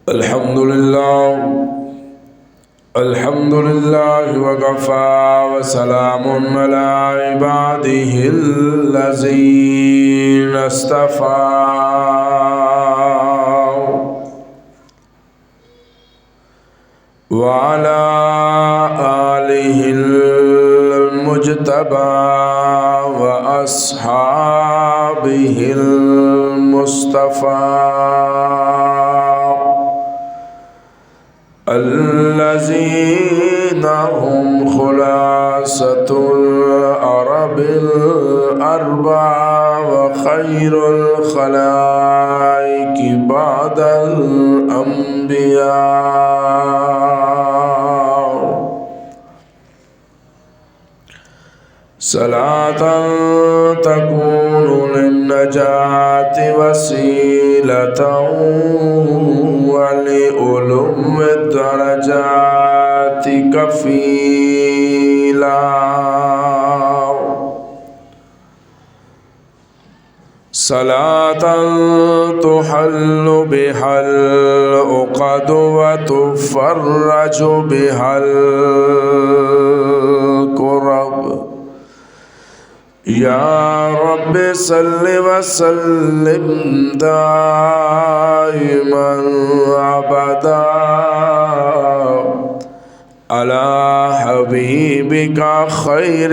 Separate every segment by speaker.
Speaker 1: الحمد لله وكفى وسلام على عباده الذين اصطفى وعلى آله المجتبى وأصحابه المصطفى الذين هم خلاصة العرب الأربعة وخير الخلائق بعد الأنبياء صلاة تكون للنجاة وسيلة ولعلو الدرجات كفيلا صلاة تحل بها العقد وتفرج بها الكرب يا رب صل وسلم دائما أبدا على حبيبك خير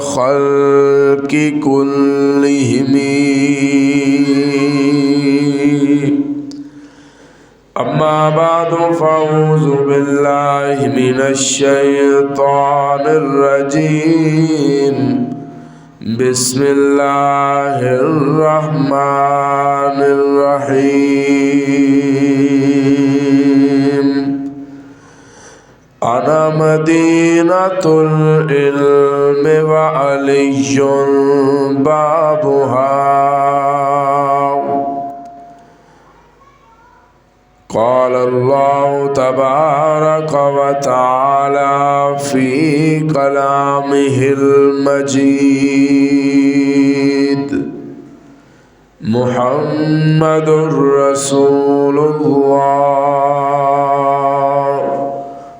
Speaker 1: الخلق كلهم أما بعد فأعوذ بالله من الشيطان الرجيم بسم الله الرحمن الرحيم أنا مدينة العلم وعلي بابها قال الله تبارك وتعالى في كلامه المجيد محمد رسول الله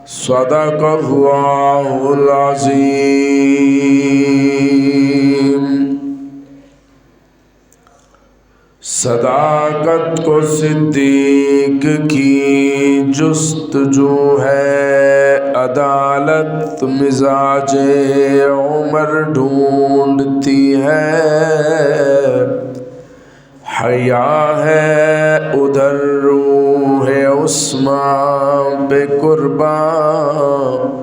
Speaker 1: صدق الله العظيم صداقت کو صدیق کی جستجو ہے عدالت مزاج عمر ڈھونڈتی ہے حیا ہے ادھر روح عثمان پہ قربان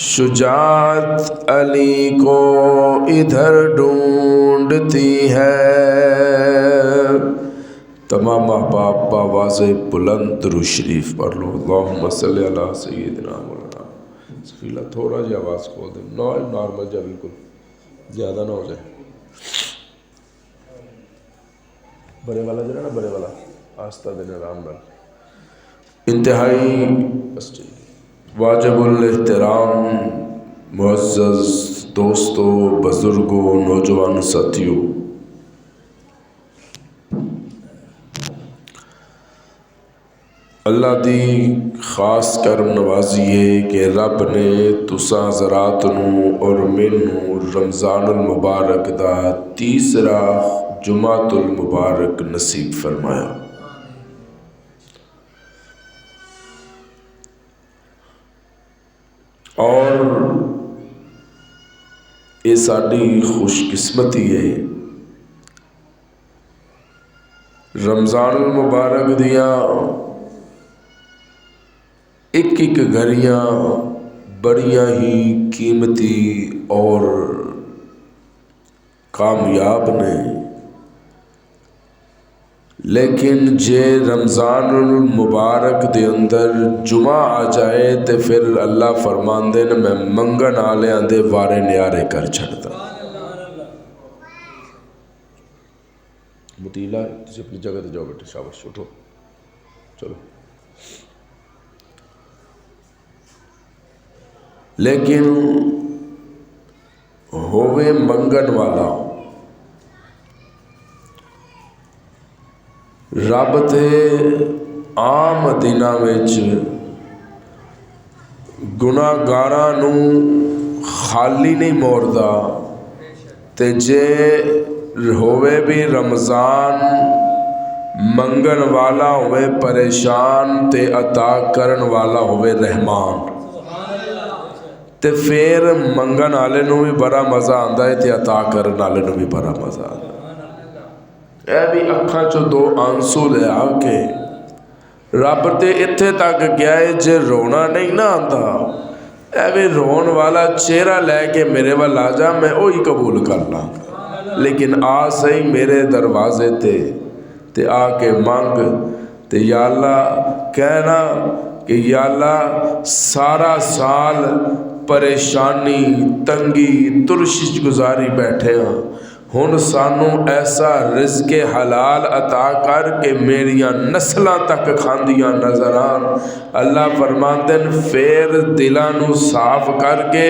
Speaker 1: شجاعت علی کو ادھر ڈھونڈتی ہے تمام احباب بآواز بلند درود شریف پڑھ لو اللہم صلی علی سیدنا مولانا سفیلہ تھوڑا جی آواز کھول دیں نارمل جا بالکل زیادہ نہ ہو جائے بڑے والا جو ہے نا بڑے والا آستہ دینے آرام نال انتہائی واجب الاحترام معزز دوستوں بزرگوں نوجوان ساتھیوں اللہ دی خاص کرم نوازی ہے کہ رب نے تساں حضرات نوں اور مینوں رمضان المبارک دا تیسرا جمعۃ المبارک نصیب فرمایا اور یہ ساری خوش قسمتی ہے رمضان المبارک دیاں ایک ایک گھڑیاں بڑیاں ہی قیمتی اور کامیاب نے لیکن جے رمضان المبارک دے اندر جمعہ آ جائے تو پھر اللہ فرماندے نے میں منگن آلیاں دے وارے نیارے کر چھڑتا مطیلہ تجھے اپنی جگہ تے جاؤ بیٹے شاباش اٹھو چلو لیکن ہووے منگن والا رب تے عام دناں وچ گناہگاراں نوں خالی نہیں موڑدا، تے جے ہوئے بھی رمضان منگن والا ہوئے پریشان تے عطا کرن والا ہوئے رحمان، تے پھر منگن والے نوں بھی بڑا مزہ آندا ہے تے عطا کرن والے نوں بھی بڑا مزہ آندا ہے۔ اے بھی اکھاں چوں دو آنسو لے آ کے رب تے اتھے تک گیا ہے جے رونا نہیں نہ آندا، اے بھی رون والا چہرہ لے کے میرے وال آ جا، میں وہی قبول کر لاں، لیکن آ صحیح میرے دروازے تے آ کے مانگ، تے یا اللہ کہنا کہ یا اللہ سارا سال پریشانی تنگی ترشش گزاری بیٹھے ہاں، ہن سانو ایسا رزق حلال عطا کر کے میریاں نسلاں تک کھاندیاں نظر آن۔ اللہ فرماندے پھر دلاں نو صاف کر کے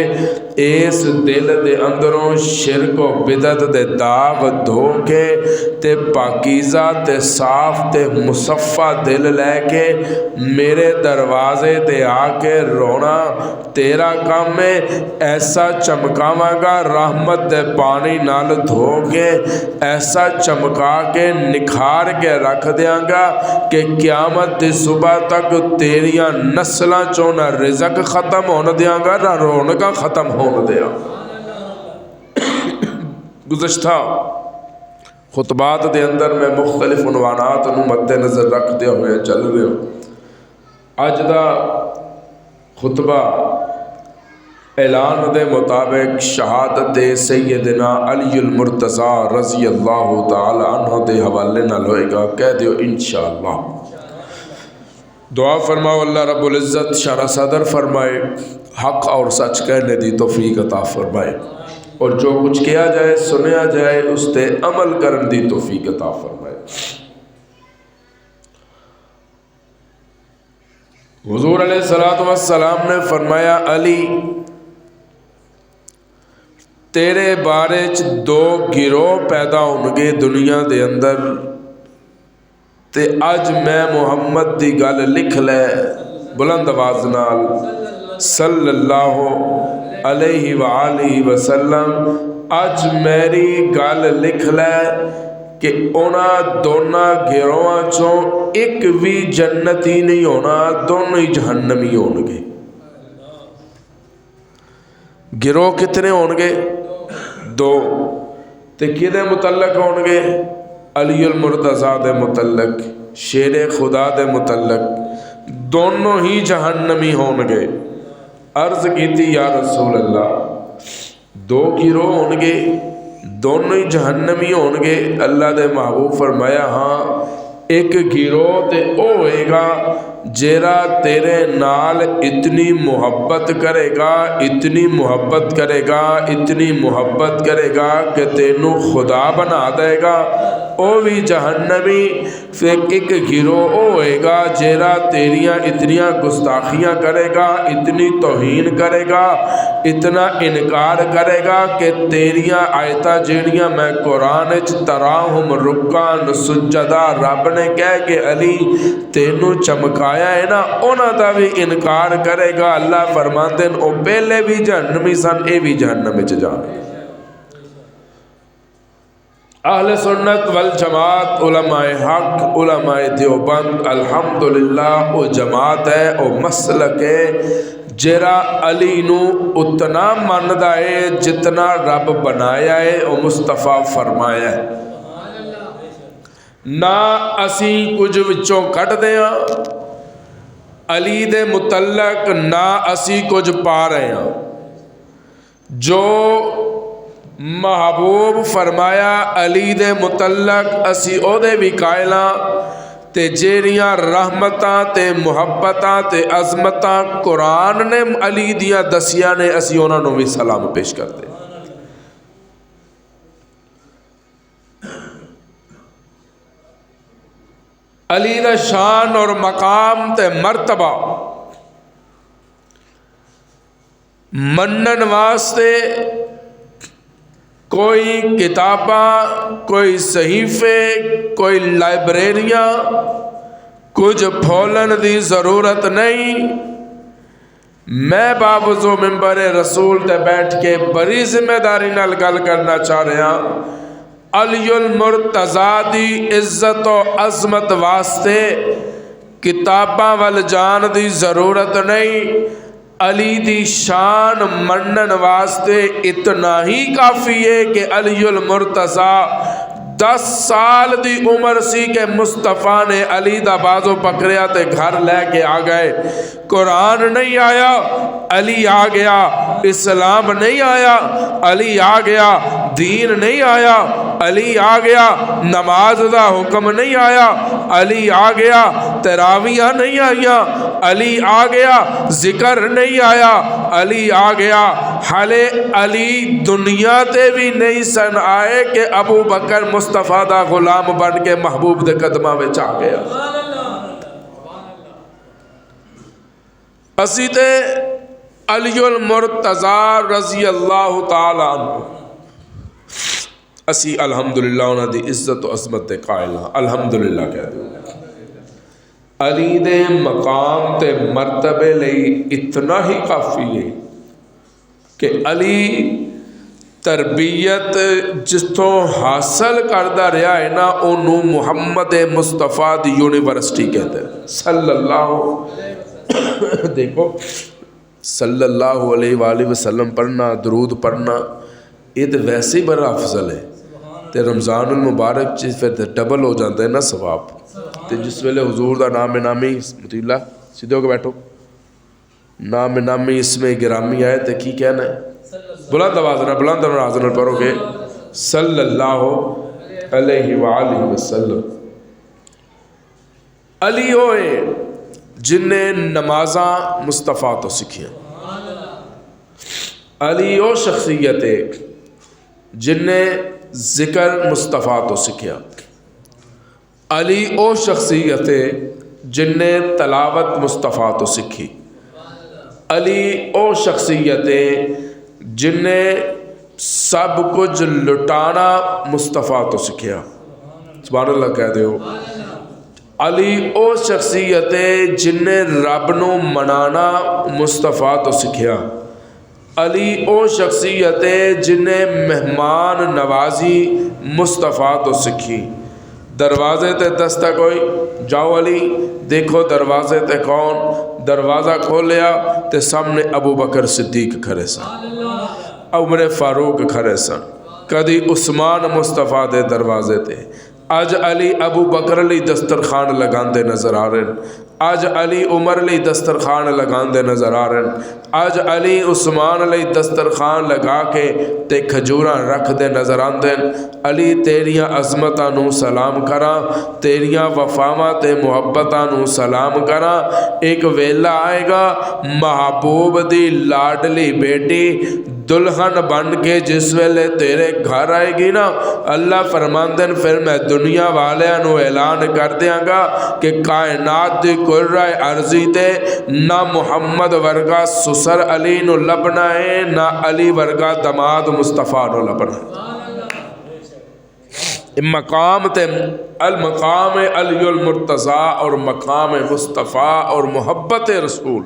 Speaker 1: اس دل دے اندروں شرک و بدعت دے داغ دھو کے تے پاکیزہ تے صاف تے مصفہ دل لے کے میرے دروازے تے آ کے رونا تیرا کام میں، ایسا چمکاواں گا رحمت دے پانی نال دھو کے، ایسا چمکا کے نکھار کے رکھ دیاں گا کہ قیامت دی صبح تک تیریاں نسلاں چوں نہ رزق ختم ہونے دیاں گا نہ رونقاں ختم ہونے دیاں۔ گزشتہ خطبات دے اندر میں مختلف عنوانات نو مد نظر رکھ دے ہوئے چل رہے ہوں۔ اج دا خطبہ اعلان دے مطابق شہادت سیدنا علی المرتضیٰ رضی اللہ تعالی عنہ دے حوالے نال ہوئے گا، کہہ دیو انشاءاللہ۔ دعا فرماؤ اللہ رب العزت شرح صدر فرمائے، حق اور سچ کہنے دی توفیق عطا فرمائے، اور جو کچھ کیا جائے سنیا جائے اس تے عمل کرن دی توفیق عطا فرمائے۔ حضور علیہ السلام نے فرمایا علی تیرے بارے چ دو گروہ پیدا ہونگے دنیا دے اندر، تے اج میں محمد دی گل لکھ لے بلند آواز نال صلی اللہ علیہ وآلہ وسلم، اج میری گل لکھ لے کہ اونا دونا گروہاں چوں ایک بھی جنتی نہیں ہونا، دونوں ہی جہنمی ہونگے۔ گروہ کتنے ہونگے؟ دو۔ تے کدے متعلق ہونگے؟ علی المرتضیٰ دے متعلق، شیر خدا دے متعلق، دونوں ہی جہنمی ہونگے۔ عرض کیتی یا رسول اللہ دو گروہ ہونگے دونوں ہی جہنمی ہونگے؟ اللہ دے محبوب فرمایا ہاں، ایک گروہ تے او ہوئے گا جیرا تیرے نال اتنی محبت کرے گا، اتنی محبت کرے گا، اتنی محبت کرے گا کہ تینوں خدا بنا دے گا، او بھی جہنمی۔ پھر ایک گروہ او ہوئے گا جیرا تیریاں اتنیاں گستاخیاں کرے گا، اتنی توہین کرے گا، اتنا انکار کرے گا کہ تیریاں آیتاں جیڑیاں میں قرآن وچ تراہم رکعن سجدہ رب نے کہہ کہ علی تینوں چمکایا ہے نا، انہاں دا بھی انکار کرے گا۔ اللہ فرماتے ہیں او پہلے بھی جہنمی سن، اے بھی جہنم وچ جانے۔ اہل سنت والجماعت، علماء حق، علماء دیوبند الحمدللہ او جماعت ہے، او مسلک ہے جیرا علی نو اتنا ماندا ہے جتنا رب بنایا ہے او مصطفیٰ فرمایا ہے۔ نہ اسی کچھ وچوں کٹ دیاں علی دے متعلق، نہ اسی کچھ پا رہے ہیں۔ جو محبوب فرمایا علی دے متعلق اسی او دے بھی قائلاں، تے جیڑیاں رحمتاں تے محبتاں تے عظمتاں قرآن نے علی دیاں دسیاں نے اسی انہاں نوں بھی سلام پیش کرتے۔ علی دا شان اور مقام تے مرتبہ منن واسطے کوئی کتاباں، کوئی صحیفے، کوئی لائبریریاں، کچھ پھولن دی ضرورت نہیں. میں باوضو ممبر رسول تے بیٹھ کے بڑی ذمہ داری نال گل کرنا چاہ رہا. علی المرتضیٰ دی عزت و عظمت واسطے کتاباں ول جان دی ضرورت نہیں. علی دی شان منن واسطے اتنا ہی کافی ہے کہ علی المرتضیٰ 10 سال دی عمر سی کہ مصطفیٰ نے علی دا بازو پکڑیا تے گھر لے کے آ گئے. قرآن نہیں آیا، علی آ گیا. اسلام نہیں آیا، علی آ گیا. دین نہیں آیا، علی آ گیا. نماز دا حکم نہیں آیا، علی آ گیا. تراویح نہیں آیا، علی آ گیا. ذکر نہیں آیا، علی آ گیا. حالے علی دنیا تے بھی نہیں سن آئے کہ ابو بکر مصطفیٰ دا غلام بن کے محبوب دے قدماں وچ آ گیا. اسی تے علی المرتضیٰ رضی اللہ تعالی عنہ اسی الحمدللہ انہاں دی عزت و عظمت تے قائل ہاں. الحمدللہ کہہ دو. علی دے مقام تے مرتبے لئی اتنا ہی کافی ہے کہ علی تربیت جتوں حاصل کردا رہا ہے نا انہوں محمد مصطفیٰ دی یونیورسٹی کہتے ہیں. صلی اللہ دیکھو صلی اللہ علیہ وآلہ وسلم پڑھنا، درود پڑھنا یہ تو ویسے ہی بڑا افضل ہے. تے رمضان المبارک چیز پھر ڈبل ہو جاتا ہے نا ثواب. تے جس ویلے حضور دا نام نامی مطیع اللہ سیدھے ہو کے بیٹھو نام نامی اسم گرامی آئے تے کی کہنا ہے؟ بلند آواز نہ بلند آواز نہ پڑھو گے صلی اللہ علیہ وآلہ وسلم. علی ہوئے جن نے نمازاں مصطفیٰ تو سکھیاں. علی او شخصیت ہے جن نے ذکر مصطفیٰ تو سکھیا. علی او شخصیت ہے جن نے تلاوت مصطفیٰ تو سکھی. علی او شخصیت ہے جن نے سب کچھ لٹانا مصطفیٰ تو سکھیا. سبحان اللہ کہہ دے ہو. علی او شخصیت ہے جن نے رب نو منانا مصطفیٰ تو سکھیا. علی او شخصیت ہے جن نے مہمان نوازی مصطفیٰ تو سکھی. دروازے تے دستک ہوئی جاؤ علی دیکھو دروازے تے کون. دروازہ کھولیا تے سامنے ابو بکر صدیق کھڑے سن، عمر فاروق کھڑے سن. کدی عثمان مصطفیٰ دے دروازے تے. اج علی ابو بکر لی دسترخوان لگاندے نظر آ رہے ہیں. اج علی عمر لی دسترخوان لگاندے نظر آ رہے ہیں. اج علی عثمان لی دسترخوان لگا کے تے کھجوراں رکھ دے نظر آندے. علی تیریاں عظمتاں نو سلام کراں، تیریاں وفاواں تے محبتاں نو سلام کراں. ایک ویلا آئے گا محبوب دی لاڈلی بیٹی دلہن بن کے جس ویلے تیرے گھر آئے گی نا اللہ فرماندن پھر میں دنیا والیاں نو اعلان کر دیاں گا کہ کائنات دی کرہ ارضی تے نہ محمد ورگا سسر علی نو لبنا ہے نہ علی ورگا دماد مصطفیٰ نو لبنا ہے. مقام تے المقام علی المرتضیٰ اور مقام مصطفیٰ اور محبت رسول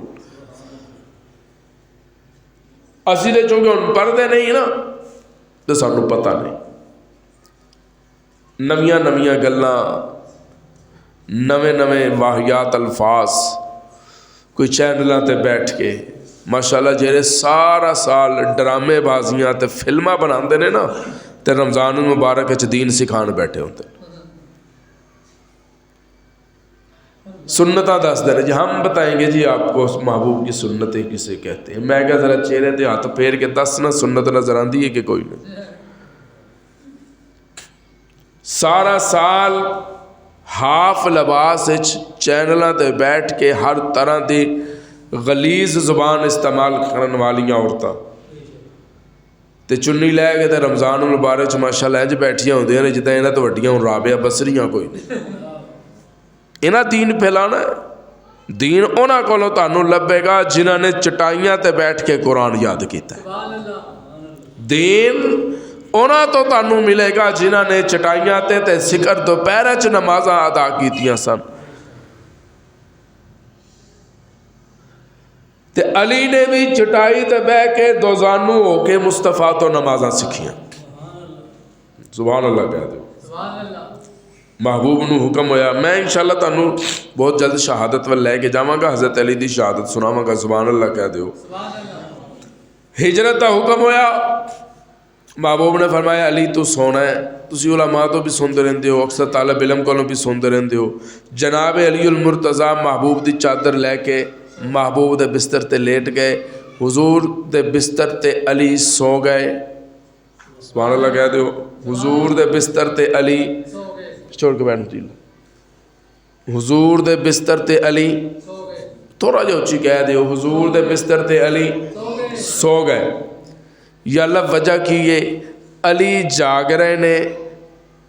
Speaker 1: اسی دے چونکہ ان پردے نہیں نا تو سانو پتہ نہیں. نویاں نویاں گلاں نویں نویں واحیات الفاظ کوئی چینلاں تے بیٹھ کے ماشاءاللہ جہرے سارا سال ڈرامے بازیاں تے فلماں بناندے نے نا تے رمضان المبارک وچ دین سکھان بیٹھے ہوتے. سنتاں دس دے جی ہم بتائیں گے جی آپ کو محبوب کی سنتیں کسے کہتے ہیں. میں کہا ذرا چہرے تے ہاتھ پھیر کے دس نا سنت نظر آندی ہے کہ کوئی نہیں. سارا سال ہاف لباس چینلاں تے بیٹھ کے ہر طرح دی غلیظ زبان استعمال کرن والیاں عورتاں تے چنی لے کے تے رمضان المبارک چ ماشاءاللہ انج بیٹھیاں ہوندیاں نے جداں انہاں تو وڈیاں رابعہ بصریاں کوئی نہیں. انہاں دین پھیلانا ہے. دین انہاں کولوں تانوں لبے گا جنہاں نے چٹائیاں تے بیٹھ کے قرآن یاد کیتا ہے. دین انہاں تو تانوں ملے گا جنہاں نے چٹائیاں تے ذکر دوپہر چ نمازاں ادا کیتیاں سن. تے علی نے بھی چٹائی تے بہ کے دوزانو ہو کے مصطفیٰ تو نمازاں سکھیاں. سبحان اللہ کہہ دو. محبوب نو حکم ہویا. میں انشاءاللہ تانوں بہت جلد شہادت ول لے کے جاواں گا، حضرت علی دی شہادت سناواں گا. سبحان اللہ کہہ دیو. ہجرت دا حکم ہویا. محبوب نے فرمایا علی تو سونا ہے. تسی علماء تو بھی سنتے رہندے ہو، اکثر طالب علم کو بھی سنتے رہندے ہو. جناب علی المرتضیٰ محبوب دی چادر لے کے محبوب دے بستر تے لیٹ گئے. حضور دے بستر تے علی سو گئے. سبحان اللہ کہہ دیو. حضور دے بستر تے علی چھوڑ کے بیٹھ جی. حضور دے بستر تے علی تھوڑا جو اچھی کہہ دیو. حضور دے بستر تے علی سو گئے. یا اللہ وجہ کی یہ علی جاگ رہے نے،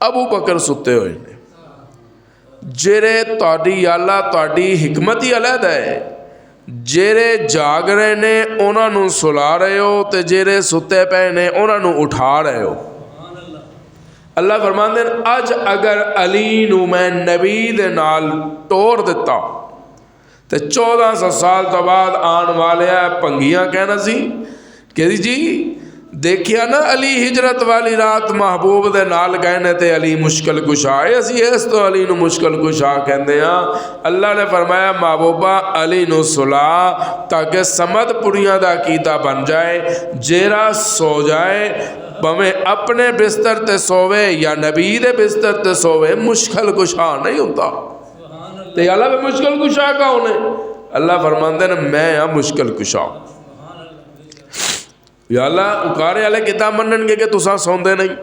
Speaker 1: ابو بکر ستے ہوئے نے. جیرے تہاڈی یا اللہ تہاڈی حکمت ہی علیحدہ ہے. جیرے جاگ رہے نے انہاں نوں سلا رہے ہو تے جیرے ستے پے نے انہاں نوں اٹھا رہے ہو. اللہ فرماندے ہیں اج اگر علی نو میں نبی دے نال ٹور دیتا تے 1400 سال تو بعد آن والے پنگیاں کہنا سی کہ جی دیکھیا نا علی ہجرت والی رات محبوب دے نال گئے نے تے علی مشکل کشا ہے. اسی اس تو علی نو مشکل کشا کہندے ہاں. اللہ نے فرمایا محبوبہ علی نو سلا تاکہ سمد پڑیاں دا عقیدہ بن جائے. جیرا سو جائے بھویں اپنے بستر تے سوے یا نبی دے بستر تے سوے مشکل کشا نہیں ہوتا. تے اللہ میں مشکل کشا کون ہے؟ اللہ فرماندے ہیں میں ہاں مشکل کشا. یا اللہ اکارے والے کتاب منن گے کہ تساں سوندے نہیں.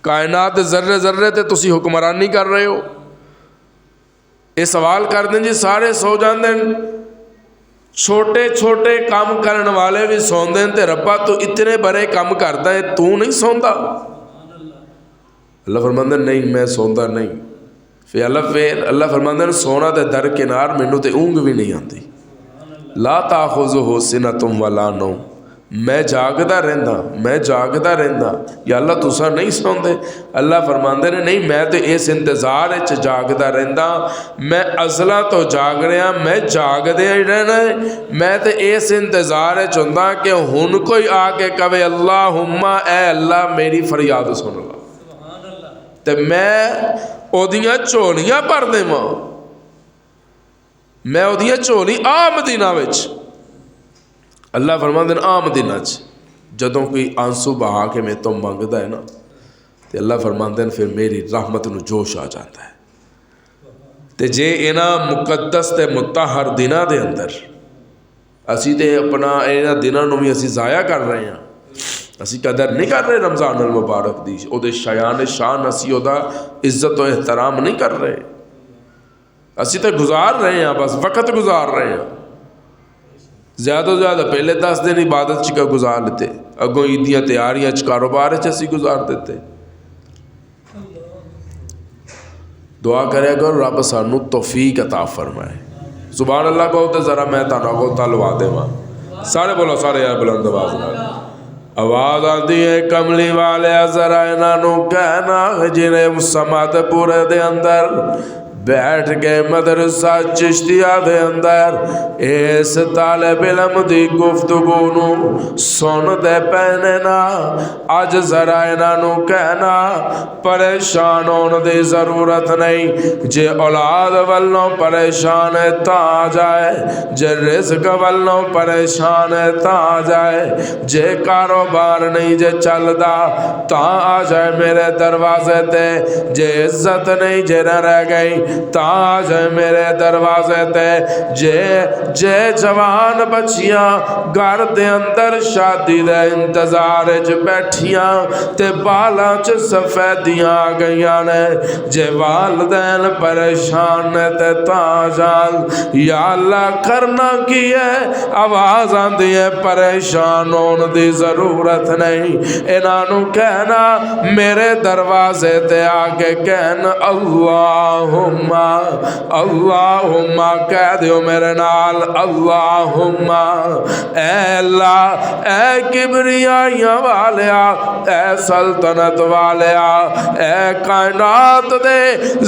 Speaker 1: کائنات ذرے ذرے تے تسی حکمرانی کر رہے ہو. یہ سوال کر دیں جی سارے سو جاندے ہیں، چھوٹے چھوٹے کام کرن والے بھی سوندے ہیں تے ربا تو اتنے بڑے کام کردا ہے تو نہیں سوندا؟ اللہ فرماندے نہیں میں سوندا نہیں. پھر اللہ فرماندے ہیں سونا تے در کنار مینوں تے اونگ بھی نہیں آندی. لا تاخذہ سنۃ ولا نوم. میں جاگدا رہندا. یا اللہ تساں نہیں سوندے؟ اللہ فرماندے نے نہیں میں تے اس انتظار وچ جاگدا رہندا. میں ازلا تو جاگ رہا، میں جاگدے ہی رہنا ہے. میں تے اس انتظار وچ ہوندا کہ ہن کوئی آ کے کہے اللہم اے اللہ میری فریاد سن لا تے میں اودیاں جھولیاں بھر دیواں. میں اودیاں جھولی مدینہ وچ. اللہ فرماندے ہیں عام دنوں جدوں کوئی آنسو بہا کے میں تو منگدا ہے نا تے اللہ فرماندے ہیں پھر میری رحمت نو جوش آ جاتا ہے. تے جے انہاں مقدس تے مطہر دنوں دے اندر اسی تے اپنا انہاں دنوں نو بھی اسی ضائع کر رہے ہیں. اسی قدر نہیں کر رہے رمضان المبارک دی، او دے شایان شان اسی او دا عزت و احترام نہیں کر رہے. اسی تے گزار رہے ہیں، بس وقت گزار رہے ہیں. زیادہ زیادہ پہلے 10 دن عبادت چکا گزار لیتے، اگوں عیدیاں تیاریاں کاروبار اسی گزار دیتے. دعا کرے گا رب سانو توفیق عطا فرمائے. سبحان اللہ کہو تے ذرا میں تانوں کو تلوا دیواں. سارے بولو سارے یار بلند آواز نال. آواز آتی ہے کملی والے ذرا انہاں نو کہنا جنہیں سماعت پورے دے اندر بیٹھ گئے مدرسہ چشتیہ دے اندر اس طالب علم دی گفتگو نو سن دے پینے نا. اج ذرا انہاں نو کہنا پریشان ہون دی ضرورت نہیں. جے اولاد والوں پریشان ہے تا آ جائے، جے رزق والوں پریشان ہے تا آ جائے، جے کاروبار نہیں جے چلدا تا آ جائے میرے دروازے تے، جے عزت نہیں جے نہ رہ گئی تاج ہے میرے دروازے تے، جے جوان بچیاں گھر دے اندر شادی دے انتظار وچ بیٹھیاں تے بالاں چ سفیدیاں آ گئیاں نے، جے والدین پریشان نے تے تاجال یا اللہ کرنا کی ہے. آواز آندی ہے پریشان ہون دی ضرورت نہیں. انہاں نو کہنا میرے دروازے تے آ کے کہن اللہم اللہم کہہ دیو میرے نال اللہم اے اللہ اے کبریائیاں والیا اے سلطنت والیا اے کائنات دے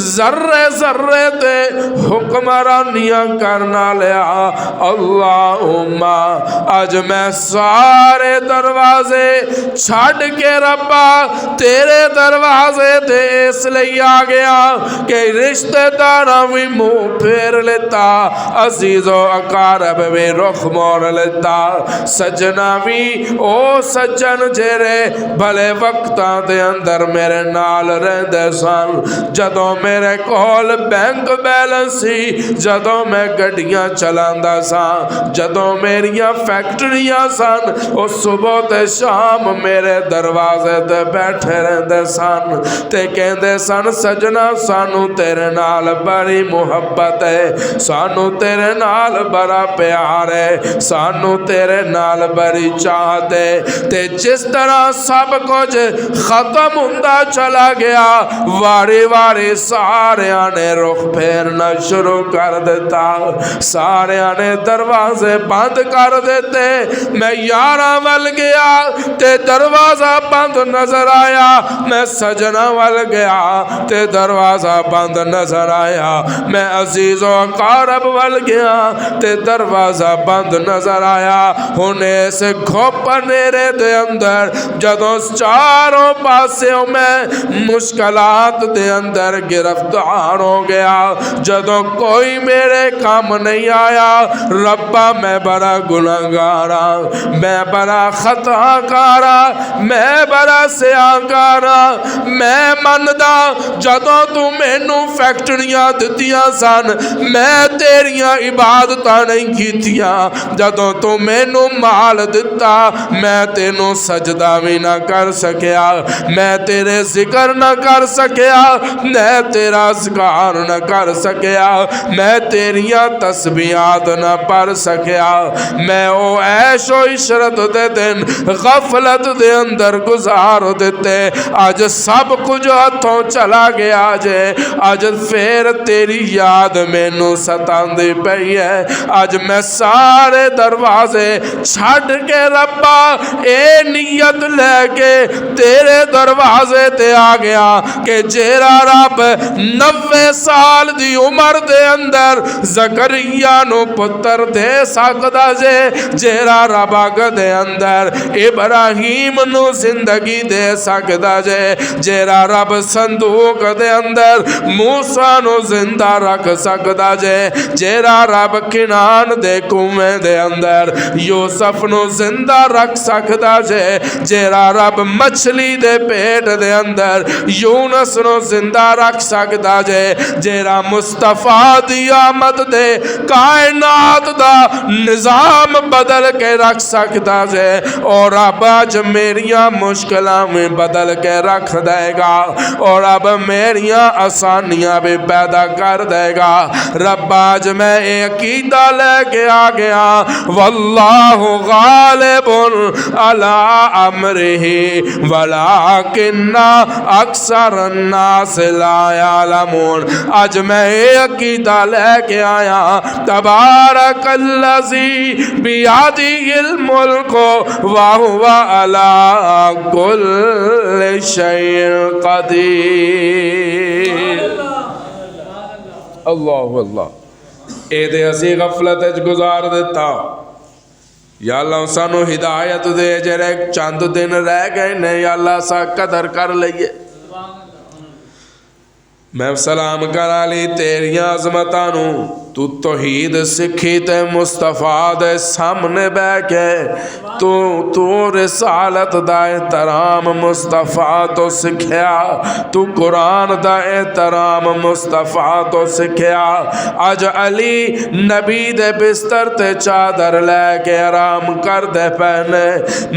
Speaker 1: ذرے ذرے تے حکمرانیاں کرنا لیا اللہم آج میں سارے دروازے چھڑ کے ربا تیرے دروازے تے اس لئے آ گیا کہ رشتہ دارہ بھی منہ پھیر لیتا عزیز و اقارب بھی رخ موڑ لیتا سجنا بھی او سجن جیرے بھلے وقتاں دے اندر میرے نال رہندے سن جدوں میرے کول بینک بیلنس سی جدوں میں گڈیاں چلاندا سا جدوں میریاں فیکٹریاں سن او صبح تے شام میرے دروازے تے بیٹھے رہندے سن تے کہندے سن سجنا سانو تیرے نال بڑی محبت ہے سانو تیرے نال بڑا پیار ہے سانو تیرے نال بڑی چاہت ہے تے جس طرح سب کچھ ختم ہوندا چلا گیا واری واری سارے نے رخ پھیرنا شروع کر دیتا سارے نے دروازے بند کر دیتے میں یاراں ول گیا تے دروازہ بند نظر آیا میں سجنا ول گیا تے دروازہ بند نظر آیا میں عزیز و اقارب ول گیا تے دروازہ بند نظر آیا ہونے سے گھوپنیرے دے اندر جدوں چاروں پاسوں میں مشکلات دے اندر گرفتار ہو گیا جدوں کوئی میرے کام نہیں آیا ربا میں بڑا گناہگارا میں بڑا خطا کارا میں بڑا سیاکارا میں مندا جدوں تو مینوں فیکٹریاں دتیاں سن میں تیریاں عبادتاں نہیں کیتیاں جدوں تو مینوں مال دتا میں تینوں سجدہ بھی نہ کر سکیا میں تیرے ذکر نہ کر سکیا میں تیرا اذکار نہ کر سکیا میں تیریاں تسبیحات نہ پڑھ سکیا میں او عیش و عشرت دے دن غفلت دے اندر گزار دیتے آج سب کچھ ہاتھوں چلا گیا جے آج پھر تیری یاد مینوں ستاندی پئی ہے آج میں سارے دروازے چھڑ کے ربا اے نیت لے کے تیرے دروازے تے آ گیا کہ جیرا رب 90 سال دی عمر دے اندر زکریا نو پتر دے سکدا جے جیرا رب اگ دے اندر ابراہیم نو زندگی دے سکدا جے جیرا رب صندوق دے اندر موسیٰ نو زندہ رکھ سکدا جے جیرا رب کنان دے کنویں دے اندر یوسف نو زندہ رکھ سکدا جے جیرا رب مچھلی دے پیٹ دے اندر یونس نو زندہ رکھ سکدا جے جیرا مصطفیٰ دی آمد دے کائنات دا نظام بدل کے رکھ سکدا جے اور اب آج میریاں مشکلہ میں بدل کے رکھ دے گا اور اب میریاں آسانیاں بھی پیدا کر دے گا رب آج میں عقیدہ لے کے آ گیا واللہ غالب علی امرہ ولکن اکثر الناس لا یعلمون آج میں عقیدہ لے کے آیا تبارک الذی بیدہ الملک وہو علی کل شیء قدیر اللہ اللہ اے دے اسی غفلت گزار دیتا یا اللہ سانو ہدایت دے جرے چند دن رہ گئے نے یا اللہ سا قدر کر لئیے میں سلام کرا لی تیری عظمتانو تو توحید سکھی تے مصطفیٰ دے سامنے بے کے تو رسالت دا احترام مصطفیٰ تو سکھیا تو قرآن دا احترام مصطفیٰ تو سکھیا آج علی نبی دے بستر تے چادر لے کے آرام کر دے پہنے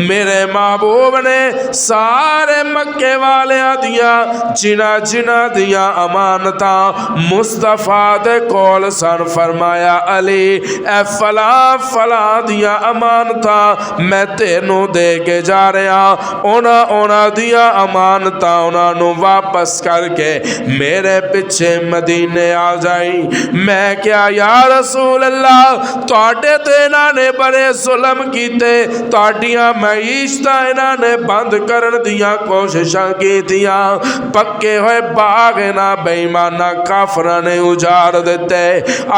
Speaker 1: میرے محبوب نے سارے مکے والے دیا جنا دیا امانتا مصطفیٰ دے کول سن فرمایا علی اے فلاں فلاں دیا امانتاں میں تینوں دے کے جا رہا، اونا دیا امانتاں انہاں نو واپس کر کے میرے پیچھے مدینے آ جائی۔ میں کیا یا رسول اللہ تواڈے تے انہاں نے بڑے ظلم کیتے، تواڈیاں معیشتاں انہاں نے بند کرن دیاں کوششاں کیتیاں، پکے ہوئے باغ انہاں بے ایماناں کافراں نے اجاڑ دیتے،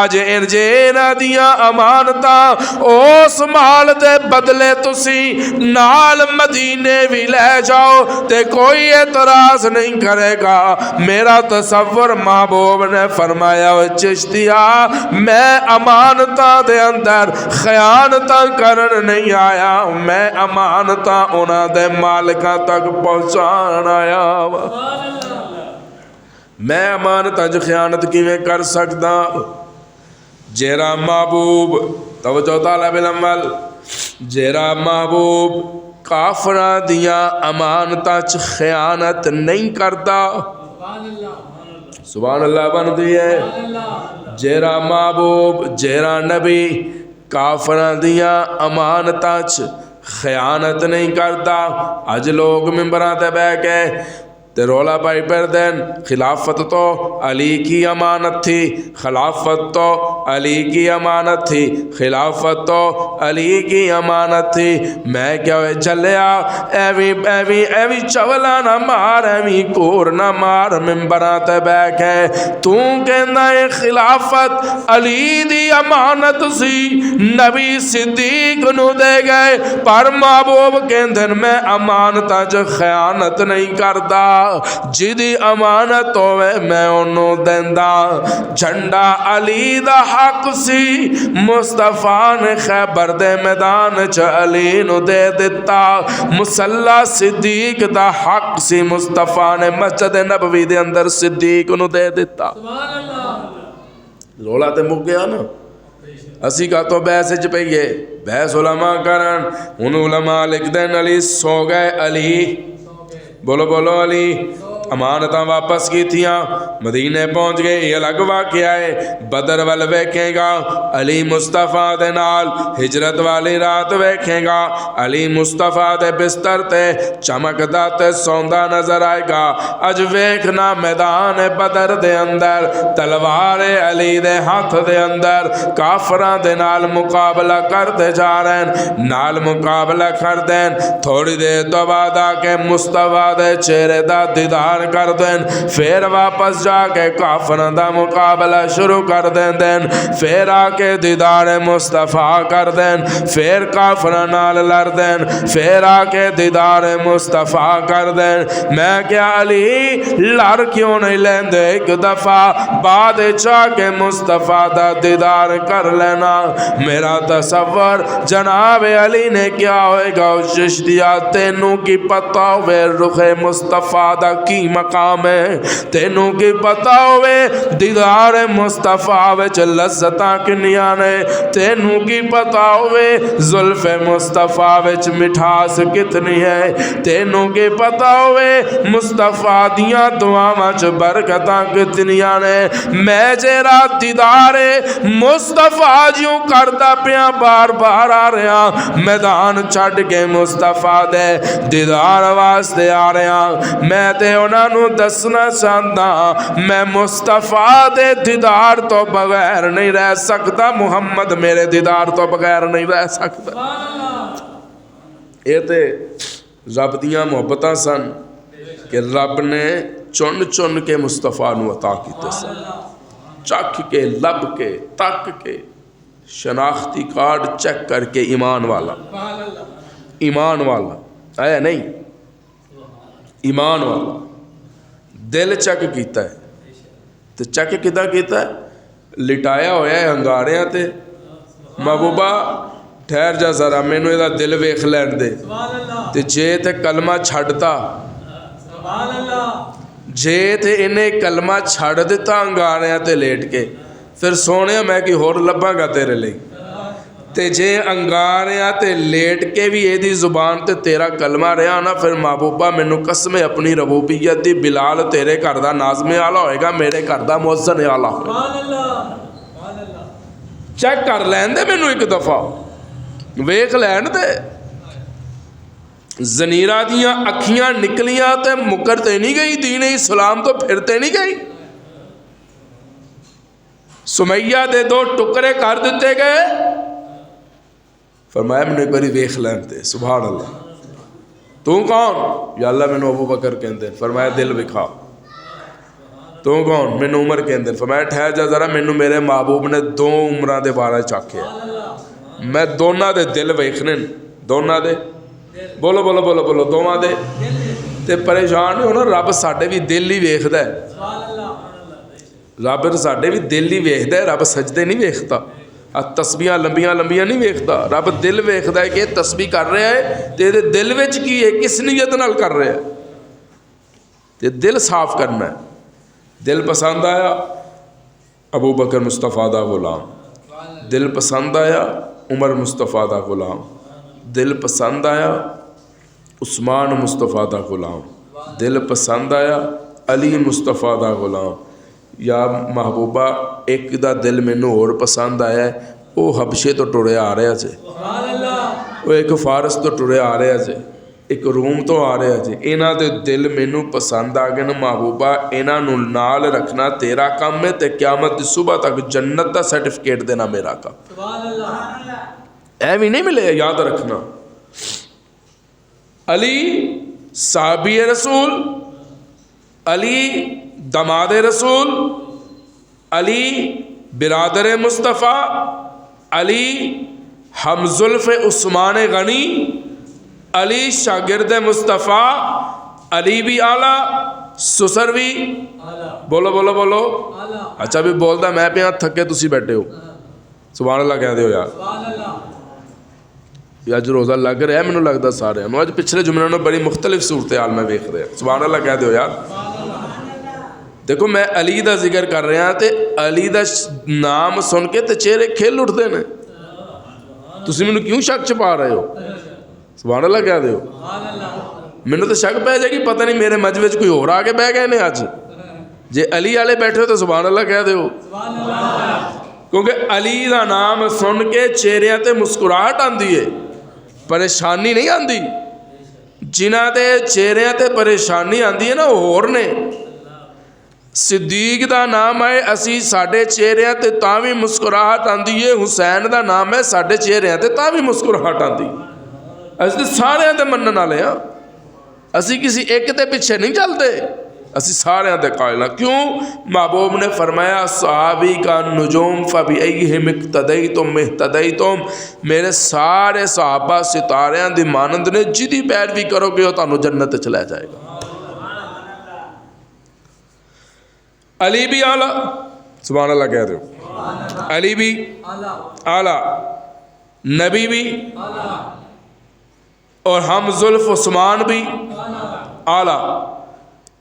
Speaker 1: اج انہاں دیاں امانتاں اس مال دے بدلے تسی نال مدینے بھی لے جاؤ تے کوئی اعتراض نہیں کرے گا۔ میرا تصور محبوب نے فرمایا چشتیا میں امانتاں دے اندر خیانتاں کرن نہیں آیا، میں امانتاں انہاں دے مالکاں تک پہنچان آیا۔ میں امانتاں جو خیانت کیویں کر سکدا؟ جیرا محبوب توجہ طالب علم وال، جیرا محبوب کافراں دیاں امانتاں چ خیانت نہیں کردا، سبحان اللہ بندی ہے، جیرا محبوب جیرا نبی کافراں دیاں امانتاں چ خیانت نہیں کردا۔ اج لوگ ممبراں تے بیٹھ کے تے رولا پائی پھر دین خلافت تو علی کی امانت تھی، خلافت تو علی کی امانت تھی، خلافت تو علی کی امانت تھی۔ میں کیا ہوئے چلیا ایوی چولا نہ مار، ایوی کور نہ مار ممبراں تے بیٹھے، تو کہنا ہے خلافت علی دی امانت سی، نبی صدیق نو دے گئے، پر محبوب کہندن میں امانتاں جو خیانت نہیں کردا، جدی امانت ہوئے میں انہوں دیندا۔ جھنڈا علی دا حق سی، مصطفیٰ نے خیبر دے میدان چ علی نو دے دیتا، مسلح صدیق دا حق سی، مصطفیٰ نے مسجد نبوی دے اندر صدیق نو دے دیتا۔ رولا تے مک گیا نا، اسی کا تو بحث چ پئیے، بحث علماء کرن، ان علماء لکھ دین علی سو گئے، علی بولو بولو علی امانتاں واپس کی تھیاں، مدینے پہنچ گئے، یہ الگ واقعہ ہے۔ بدر وال ویکھیں گا علی مصطفیٰ دے نال ہجرت والی رات ویکھیں گا، علی مصطفیٰ دے بستر تے چمکدا تے سوندا نظر آئے گا۔ اج ویکھنا میدان بدر دے اندر تلوار علی دے ہاتھ دے اندر کافراں دے نال مقابلہ کرتے جا رہے ہیں، نال مقابلہ کر دین، تھوڑی دیر تو بعد آ کے مصطفیٰ دے چہرے دا دیدار کر دین، پھر واپس جا کے کافراں دا مقابلہ شروع کر دین، پھر آ کے دیدار مصطفیٰ کر دین، پھر کافراں نال لڑ دین، پھر آ کے دیدار مصطفیٰ کر دین۔ میں کیا علی لڑ کیوں نہیں لیندے ایک دفعہ بعد چاہ کے مصطفیٰ دا دیدار کر لینا؟ میرا تصور جناب علی نے کیا ہوئے گا، چشتیا تینوں کی پتہ ہوئے رخ مصطفیٰ دا کی مقام ہے، تینوں کی پتہ ہوئے دیدار مصطفیٰ وچ لذتاں کنیاں نے، تینوں کی پتہ ہوئے زلف مصطفیٰ وچ مٹھاس کتنی ہے، تینوں کی پتہ ہوئے مصطفیٰ دیاں دعاواں چ برکتاں کتنیاں نے۔ میں جیرا دیدار مصطفیٰ جیوں کردا پیاں بار بار آ رہا، میدان چھڈ کے مصطفیٰ دے دیدار واسطے آ رہا، میں تے انہاں نو دسنا چاہتا میں مصطفیٰ دے دیدار تو بغیر نہیں رہ سکتا، محمد میرے دیدار تو بغیر نہیں رہ سکتا۔ یہ تے رب دیاں محبتاں سن کہ رب نے چن چن کے مصطفیٰ نو عطا کیتے سن، چکھ کے لب کے تک کے شناختی کارڈ چیک کر کے ایمان والا، ایمان والا آیا نہیں، ایمان والا دل چیک کیتا ہے، تو چیک کدا کیتا ہے؟ لٹایا ہویا ہے ہنگاریاں تے، محبوبہ ٹھہر جا ذرا مینوں دا دل ویکھ لین دے، تے جے تے کلمہ چھڑتا، جے تے انہیں کلمہ چھڑ دیتا انگاریاں تے لیٹ کے، پھر سونے میں کی ہور لباں گا تیرے لئی، تے جے انگاریاں تے لیٹ کے بھی ایدی زبان تے تیرا کلمہ رہا نا، پھر محبوبہ مینوں قسم اپنی ربوبیت دی، بلال تیرے گھر دا ناظم اعلیٰ ہوئے گا، میرے گھر دا مؤذن اعلیٰ ہوئے گا۔ چیک کر لین دے مینوں ایک دفعہ ویکھ لین دے زنیرہ دیاں اکھیاں نکلیاں تے مکر تے نہیں گئی دین اسلام تو پھرتے نہیں گئی سمیہ دے 2 ٹکڑے کر دیتے گئے فرمایا میں نے ایک باری ویکھ لین دے سبحان اللہ تو کون یا اللہ میں نے ابو بکر کہندے فرمایا دل وکھا تو کون میں نے عمر کہندے فرمایا ٹھہر جا ذرا میں نے میرے محبوب نے 2 عمرہ دے بارے چاکھے میں دونوں دے دل ویکھنے دونوں دے بولو بولو بولو بولو دونوں دے تے پریشان نہیں ہونا رب ساڈے بھی دل ہی ویکھدا ہے رب ساڈے بھی دل ہی ویکھدا ہے رب سجدے نہیں ویکھتا تسبیحاں لمبیاں لمبیاں نہیں ویکھدا رب دل ویکھدا ہے کہ تسبیح کر رہا ہے تے دے دل وچ کی ہے کس نیت نال کر رہا ہے تے دل صاف کرنا ہے دل پسند آیا ابو بکر مصطفیٰ دا غلام دل پسند آیا عمر مصطفیٰ دا غلام دل پسند آیا عثمان مصطفیٰ دا غلام دل پسند آیا علی مصطفیٰ دا غلام یا محبوبہ ایک دا دل مینوں اور پسند آیا ہے وہ حبشے تو ٹرے آ رہا جے وہ ایک فارس تو ٹرے آ رہا جے ایک روم تو آ رہا جے انہاں دے دل مینوں پسند آ گئے محبوبہ انہاں نوں نال رکھنا تیرا کام ہے تے قیامت دی صبح تک جنت دا سرٹیفکیٹ دینا میرا کام اے بھی نہیں ملے یاد رکھنا علی صحابی رسول علی دماد رسول علی برادر مصطفیٰ علی ہمزلف عثمان غنی علی شاگرد مصطفیٰ علی بھی اعلیٰ سسر بھی بولو بولو بولو اچھا بھی بولتا میں پہ یہاں تھکے تسی بیٹھے ہو سبحان اللہ کہہ دیو یار اج روزہ لگ رہا ہے مینوں لگتا سارے اج پچھلے جملے میں بڑی مختلف صورتحال میں ویکھ رہا سبحان اللہ کہہ دیو یار دیکھو میں علی دا ذکر کر رہا ہاں تے علی دا نام سن کے تے چہرے کھل اٹھتے ہیں تسی مینوں کیوں شک چھپا رہے ہو سبحان اللہ کہہ دیو مینوں تو شک پہ جائے گی پتہ نہیں میرے مجوے کوئی اور آ کے بہ گئے نے اج جے علی والے بیٹھے ہو تو سبحان اللہ کہہ دیو کیونکہ علی دا نام سن کے چہرے تے مسکراہٹ آندی ہے پریشانی نہیں آندی جنہاں دے چہرے تے پریشانی آندی ہے نا وہ اور نے صدیق دا نام ہے اسی ساڈے چہرے تے تاں وی مسکراہٹ آندی ہے حسین دا نام ہے ساڈے چہرے تے تاں وی مسکراہٹ آندی اسی سارے تے منن والے ہاں اسی کسی ایک تے پیچھے نہیں چلتے اسی سارے تے قائل ہاں کیوں محبوب نے فرمایا صحابی کا نجوم فبأیہم اقتدیتم اہتدیتم میرے سارے صحابہ ستاریاں دی مانند نے جدی پیروی کرو گے وہ تانوں جنت چ لے جائے گا علی بھی اعلیٰ سبحان اللہ کہہ دو علی بھی اعلیٰ نبی بھی اور ہم زلف عثمان بھی اعلیٰ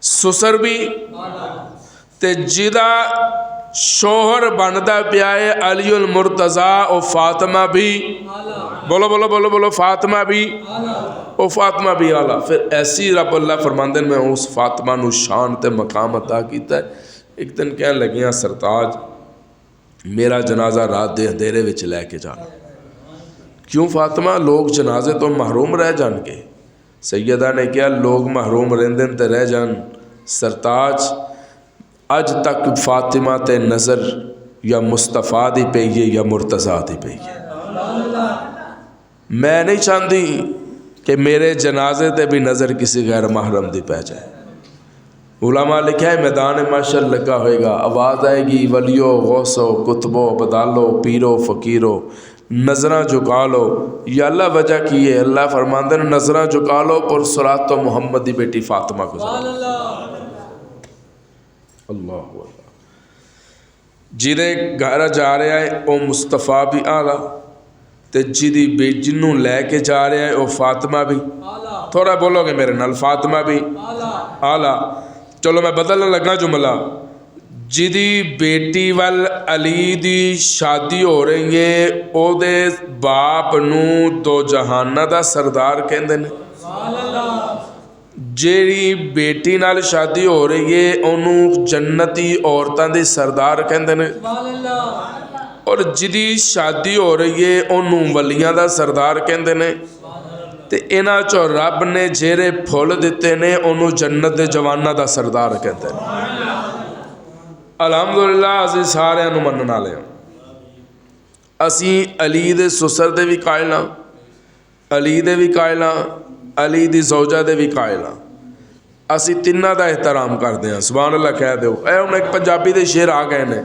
Speaker 1: سسر بھی تے جدا شوہر بندا پیا ہے علی المرتضیٰ اور فاطمہ بھی بولو بولو بولو بولو فاطمہ بھی او فاطمہ بھی اعلیٰ پھر ایسی رب اللہ فرماندے میں اس فاطمہ نو شان تے مقام عطا کیتا ہے ایک دن کہنے لگیاں سرتاج میرا جنازہ رات دے اندھیرے وچ لے کے جانا کیوں فاطمہ لوگ جنازے تو محروم رہ جان کے سیدہ نے کیا لوگ محروم رہندن تے رہ جان سرتاج اج تک فاطمہ تے نظر یا مصطفیٰ دی پئی ہے یا مرتضیٰ دی پئی ہے میں نہیں چاہتی کہ میرے جنازے تے بھی نظر کسی غیر محرم دی پہ جائے علماء لکھا ہے میدان محشر لگا ہوئے گا آواز آئے گی ولیو غوثو کتبو بدالو پیرو فقیرو نظرہ جھکا لو یا اللہ وجہ کی ہے اللہ فرماندے نظرہ جھکا لو پر صلات و محمد دی بیٹی فاطمہ کو اللہ جیدے گھر جا رہے ہیں او مصطفیٰ بھی اعلیٰ تے جیدی بے جنوں لے کے جا رہے ہیں او فاطمہ بھی تھوڑا بولو گے میرے نال فاطمہ بھی اعلیٰ چلو میں بدلنے لگا جملہ جدی بیٹی وال علی دی شادی ہو رہی ہے او دے باپ نو دو جہانہ دا سردار کہندے نے جیڑی بیٹی نال شادی ہو رہی ہے انہوں جنتی عورتاں دی سردار کہندے نے اور جدی شادی ہو رہی ہے انہوں ولیاں دا سردار کہندے نے تے انہاں چوں رب نے جیرے پھل دیتے نے انہوں جنت دے جواناں دا سردار کہتے ہیں۔ الحمدللہ اسی سارے انہوں منن والے ہاں۔ اسی علی دے سسر دے بھی قائل ہاں، علی دے بھی قائل ہاں، علی دی زوجہ دے بھی قائل ہاں۔ اسی تینہ دا احترام کردے ہیں، سبحان اللہ کہہ دیو۔ اے انہیں ایک پنجابی دے شعر آ گئے نے،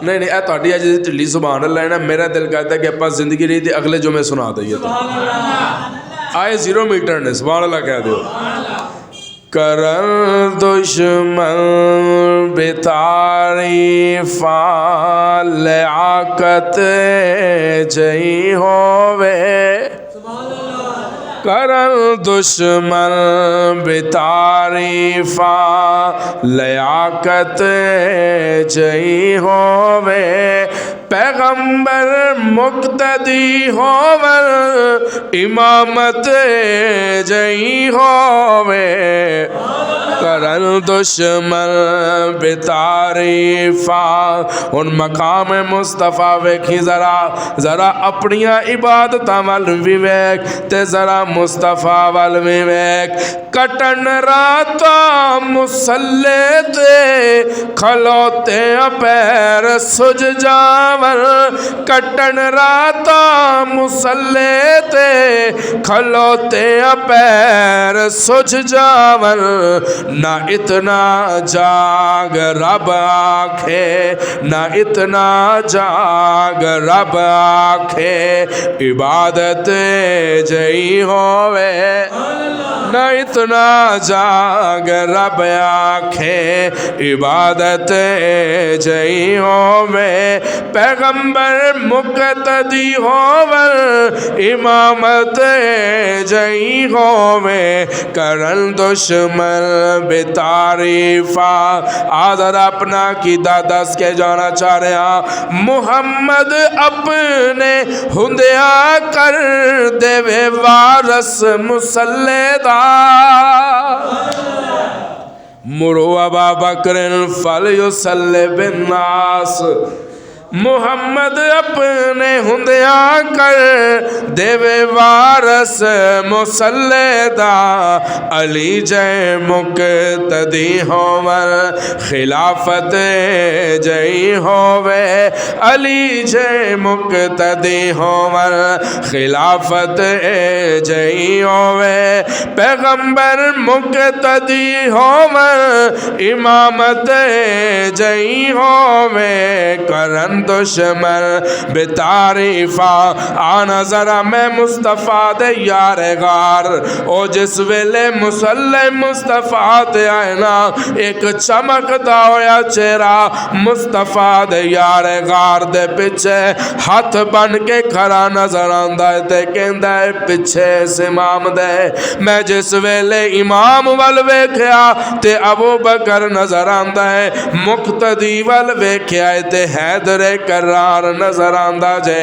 Speaker 1: نہیں اے تہاڈی اج دی ٹھلی سبحان اللہ ہے نا، میرا دل کہتا ہے کہ اپنا زندگی رہی تھی اگلے جمعے سنا دئیے تو آئے 0 میٹر نے، سبحان اللہ کہہ دیو۔ کرن دشمن بتعریفاں لیاقت جئی ہووے، کرن دشمن بتعریفاں لیاقت جئی ہووے، پیغمبر مقتدی ہوور امامت جئی ہووے، کرن دشمن بتعریفاں۔ ان مقام مصطفیٰ ویکھی ذرا اپنیاں عبادتاں ول وی ویکھ تے ذرا مصطفیٰ ول وی ویکھ، کٹن راتاں مصلے تے کھلوتے پیر سج جاون، کٹن راتاں مصلے تے کھلوتے پیر سج جاون، نہ اتنا جاگ رب آکھے، نہ اتنا جاگ رب آکھے، عبادت جئی ہووے، نہ اتنا جاگ رب آکھے، عبادت جئی ہووے، پیغمبر مقتدی ہوور امامت جئی ہووے، کرن دشمن بتعریفاں۔ آدھر اپنا کی دادس کے جانا چاہ رہے ہیں، محمد اپنے ہندیاں کر دے وے وارس مسلے دا، مرو ابا بکر فلیصلی بالناس، محمد اپنے ہندیاں کر دے وے وارس مسلے دا، علی جے مقتدی ہوور خلافت جئی ہووے، علی جے مقتدی ہوور خلافت جئی ہووے، پیغمبر مقتدی ہوور امامت جئی ہووے، کرن دشمن بتعریفاں۔ آنا ذرا میں مصطفیٰ دے یار غار، او جس ویلے مسلح مصطفیٰ تے آئے نا، ایک چمک دا ہویا چہرہ مصطفیٰ دے یار غار دے پچھے ہاتھ بن کے کھڑا نظر آندا ہے تے کہندا ہے پچھے اس امام دے۔ میں جس ویلے امام ول ویکھیا تے ابو بکر نظر آندا ہے، مقتدی ول ویکھیا تے حیدر کرار نظر آندا جے،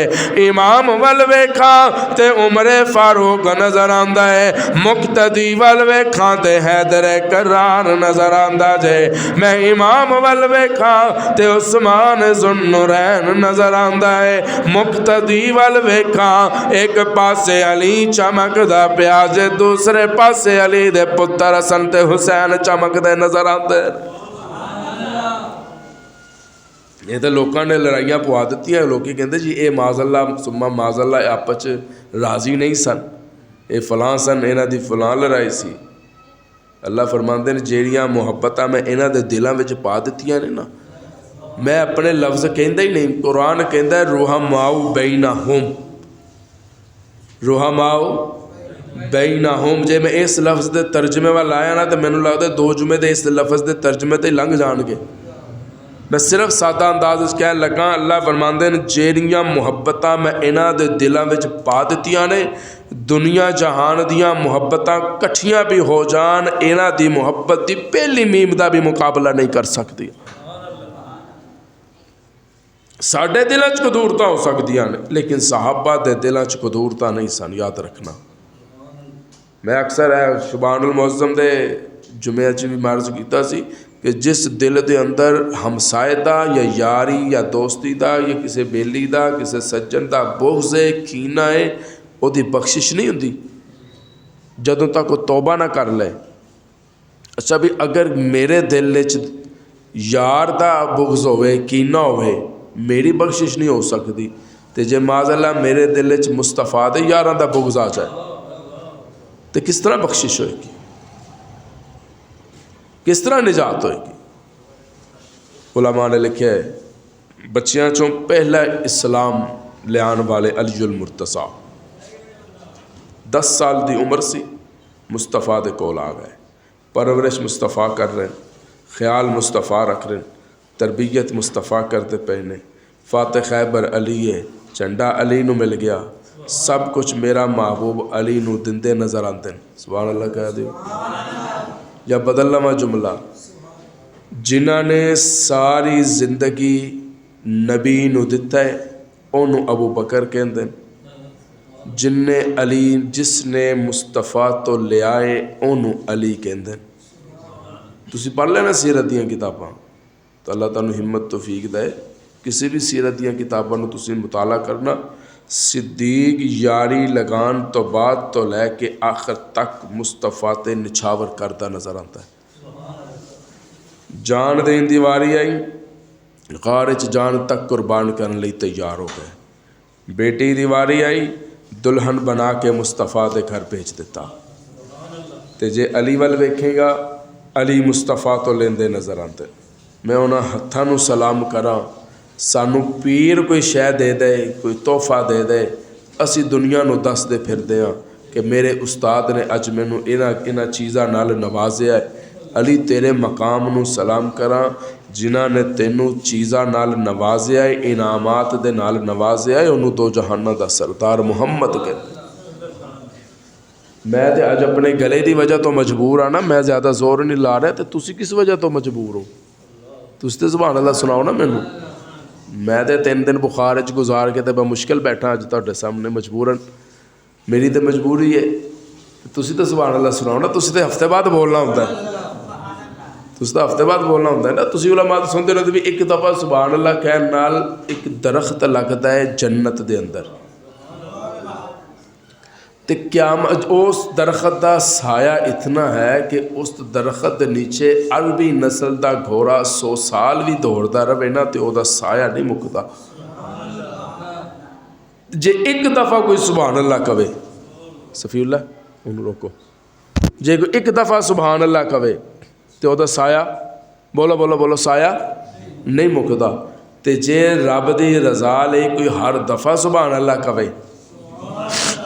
Speaker 1: امام ول ویکھا تے عمر فاروق نظر آندا ہے، مقتدی ول ویکھا تے حیدر کرار نظر آندا جے، میں امام ول ویکھا تے عثمان ذوالنورین نظر آندا ہے، مقتدی ول ویکھا ایک پاسے علی چمک دا پیا جے، دوسرے پاسے علی دے پتر حسن تے حسین چمک دے نظر آندے۔ یہ تو لوگوں نے لڑائیاں پوا دیتی ہیں، لوگ کہتے جی اے معاذ اللہ ثم معاذ اللہ آپس راضی نہیں سن، اے فلاں سن، انہاں دی فلاں لڑائی سی۔ اللہ فرماندے نے جیڑیاں محبتاں میں انہاں دے دلاں وچ پا دتیاں نے نا، میں اپنے لفظ کہندا ہی نہیں، قرآن کہندا ہے رحماء بینہم، رحماء بینہم۔ جے میں اس لفظ دے ترجمے والا آیا نا تو میں نے لگتا ہے 2 جمعے دے اس لفظ دے ترجمے تے لنگ جان گے۔ میں صرف سادہ انداز اس کہہ لگا، اللہ فرماندے نے جیڑیاں محبتاں میں انہاں دے دلاں وچ پا دتیاں نے، دنیا جہان دیاں محبتاں کٹھیاں بھی ہو جان، انہاں دی محبت دی پہلی میم دا بھی مقابلہ نہیں کر سکتی۔ ساڈے دلاں چ قدورتاں ہو سکدیاں نے، لیکن صحابہ دے دلاں چ قدورتاں نہیں سن، یاد رکھنا۔ میں اکثر شبان المعظم دے جمعے چ بھی مرض کیتا سی کہ جس دل دے اندر ہمسائے دا یا یاری یا دوستی دا یا کسی بیلی دا کسی سجن دا بغض ہے کینہ ہے وہ دی بخشش نہیں ہوندی جدوں تک وہ توبہ نہ کر لے۔ اچھا بھی اگر میرے دل وچ یار دا بغض ہوئے کینہ ہوئے میری بخشش نہیں ہو سکتی، تے جے معاذ اللہ میرے دل وچ مصطفیٰ دے یاراں دا بغض آ جائے تو کس طرح بخشش ہوئے گی، کس طرح نجات ہوئے گی؟ علماء نے لکھا ہے بچیاں چوں پہلا اسلام لے آن والے علی المرتضیٰ 10 سال دی عمر سی، مصطفیٰ دے کول آ گئے، پرورش مصطفیٰ کر رہے ہیں، خیال مصطفیٰ رکھ رہے ہیں، تربیت مصطفیٰ کرتے پہنے، فاتح خیبر علی ہے، جھنڈا علی نو مل گیا، سب کچھ میرا محبوب علی نو دندے نظر آتے ہیں، سبحان اللہ کہہ دیو یا بدل لما جملہ، جنہاں نے ساری زندگی نبی نو دتا ہے انہوں ابو بکر کہندے ہیں، جس نے مصطفیٰ تو لے آئے انہوں علی کہندے ہیں۔ تسی پڑھ لینا سیرت دیاں کتاباں تو اللہ تعالیٰ ہمت توفیق دے، کسی بھی سیرت دیاں کتاباں نو تسی مطالعہ کرنا، صدیق یاری لگان تو بعد تو لے کے آخر تک مصطفیٰ تے نچھاور کرتا نظر آتا ہے۔ جان دین دی واری آئی، غارچ جان تک قربان کرنے لئی تیار ہو گئے، بیٹی دی واری آئی، دلہن بنا کے مصطفیٰ دے گھر بھیج دیتا، تے جے علی ول ویکھے گا علی مصطفیٰ تو لیندے نظر آتے۔ میں انہاں ہتھاں نو سلام کراں، سانو پیر کوئی شے دے دے کوئی تحفہ دے دے، اسی دنیا نو دس دے پھر دے ہاں کہ میرے استاد نے اج مینوں انہاں چیزاں نال نوازیا ہے۔ علی تیرے مقام نو سلام کراں جنہاں نے تینوں چیزاں نال نوازیا ہے، انعامات دے نال نوازیا ہے، انہوں دو جہاناں دا سردار محمد کہتے۔ میں تے اج اپنے گلے دی وجہ تو مجبور ہاں نا، میں زیادہ زور نہیں لا رہا، تے تسی کس وجہ تو مجبور ہو؟ تسی تے سبحان اللہ سناؤ نا مینوں، میں تے 3 دن بخار وچ گزار کے تے مشکل بیٹھا اج تہاڈے سامنے مجبوراً، میری تے مجبوری ہے، تسی تے سبحان اللہ سناؤ نا، تسی تے ہفتے بعد بولنا ہوتا ہے، تسی تے ہفتے بعد بولنا ہوتا ہے نا، تسی علماء تو سنتے رہتے بھی ایک دفعہ سبحان اللہ کہن نال ایک درخت لگتا ہے جنت دے اندر، تے قیامت اس درخت دا سایہ اتنا ہے کہ اس درخت دے نیچے عربی نسل دا گھوڑا 100 سال بھی دوڑدا رہے نا تے او دا سایہ نہیں مکدا۔ جے ایک دفعہ کوئی سبحان اللہ کہے، صفی اللہ انہوں روکو، جے کوئی ایک دفعہ سبحان اللہ کہے تے او دا سایہ بولو بولو بولو سایہ نہیں مکدا، تے جے رب دی رضا لئی کوئی ہر دفعہ سبحان اللہ کہے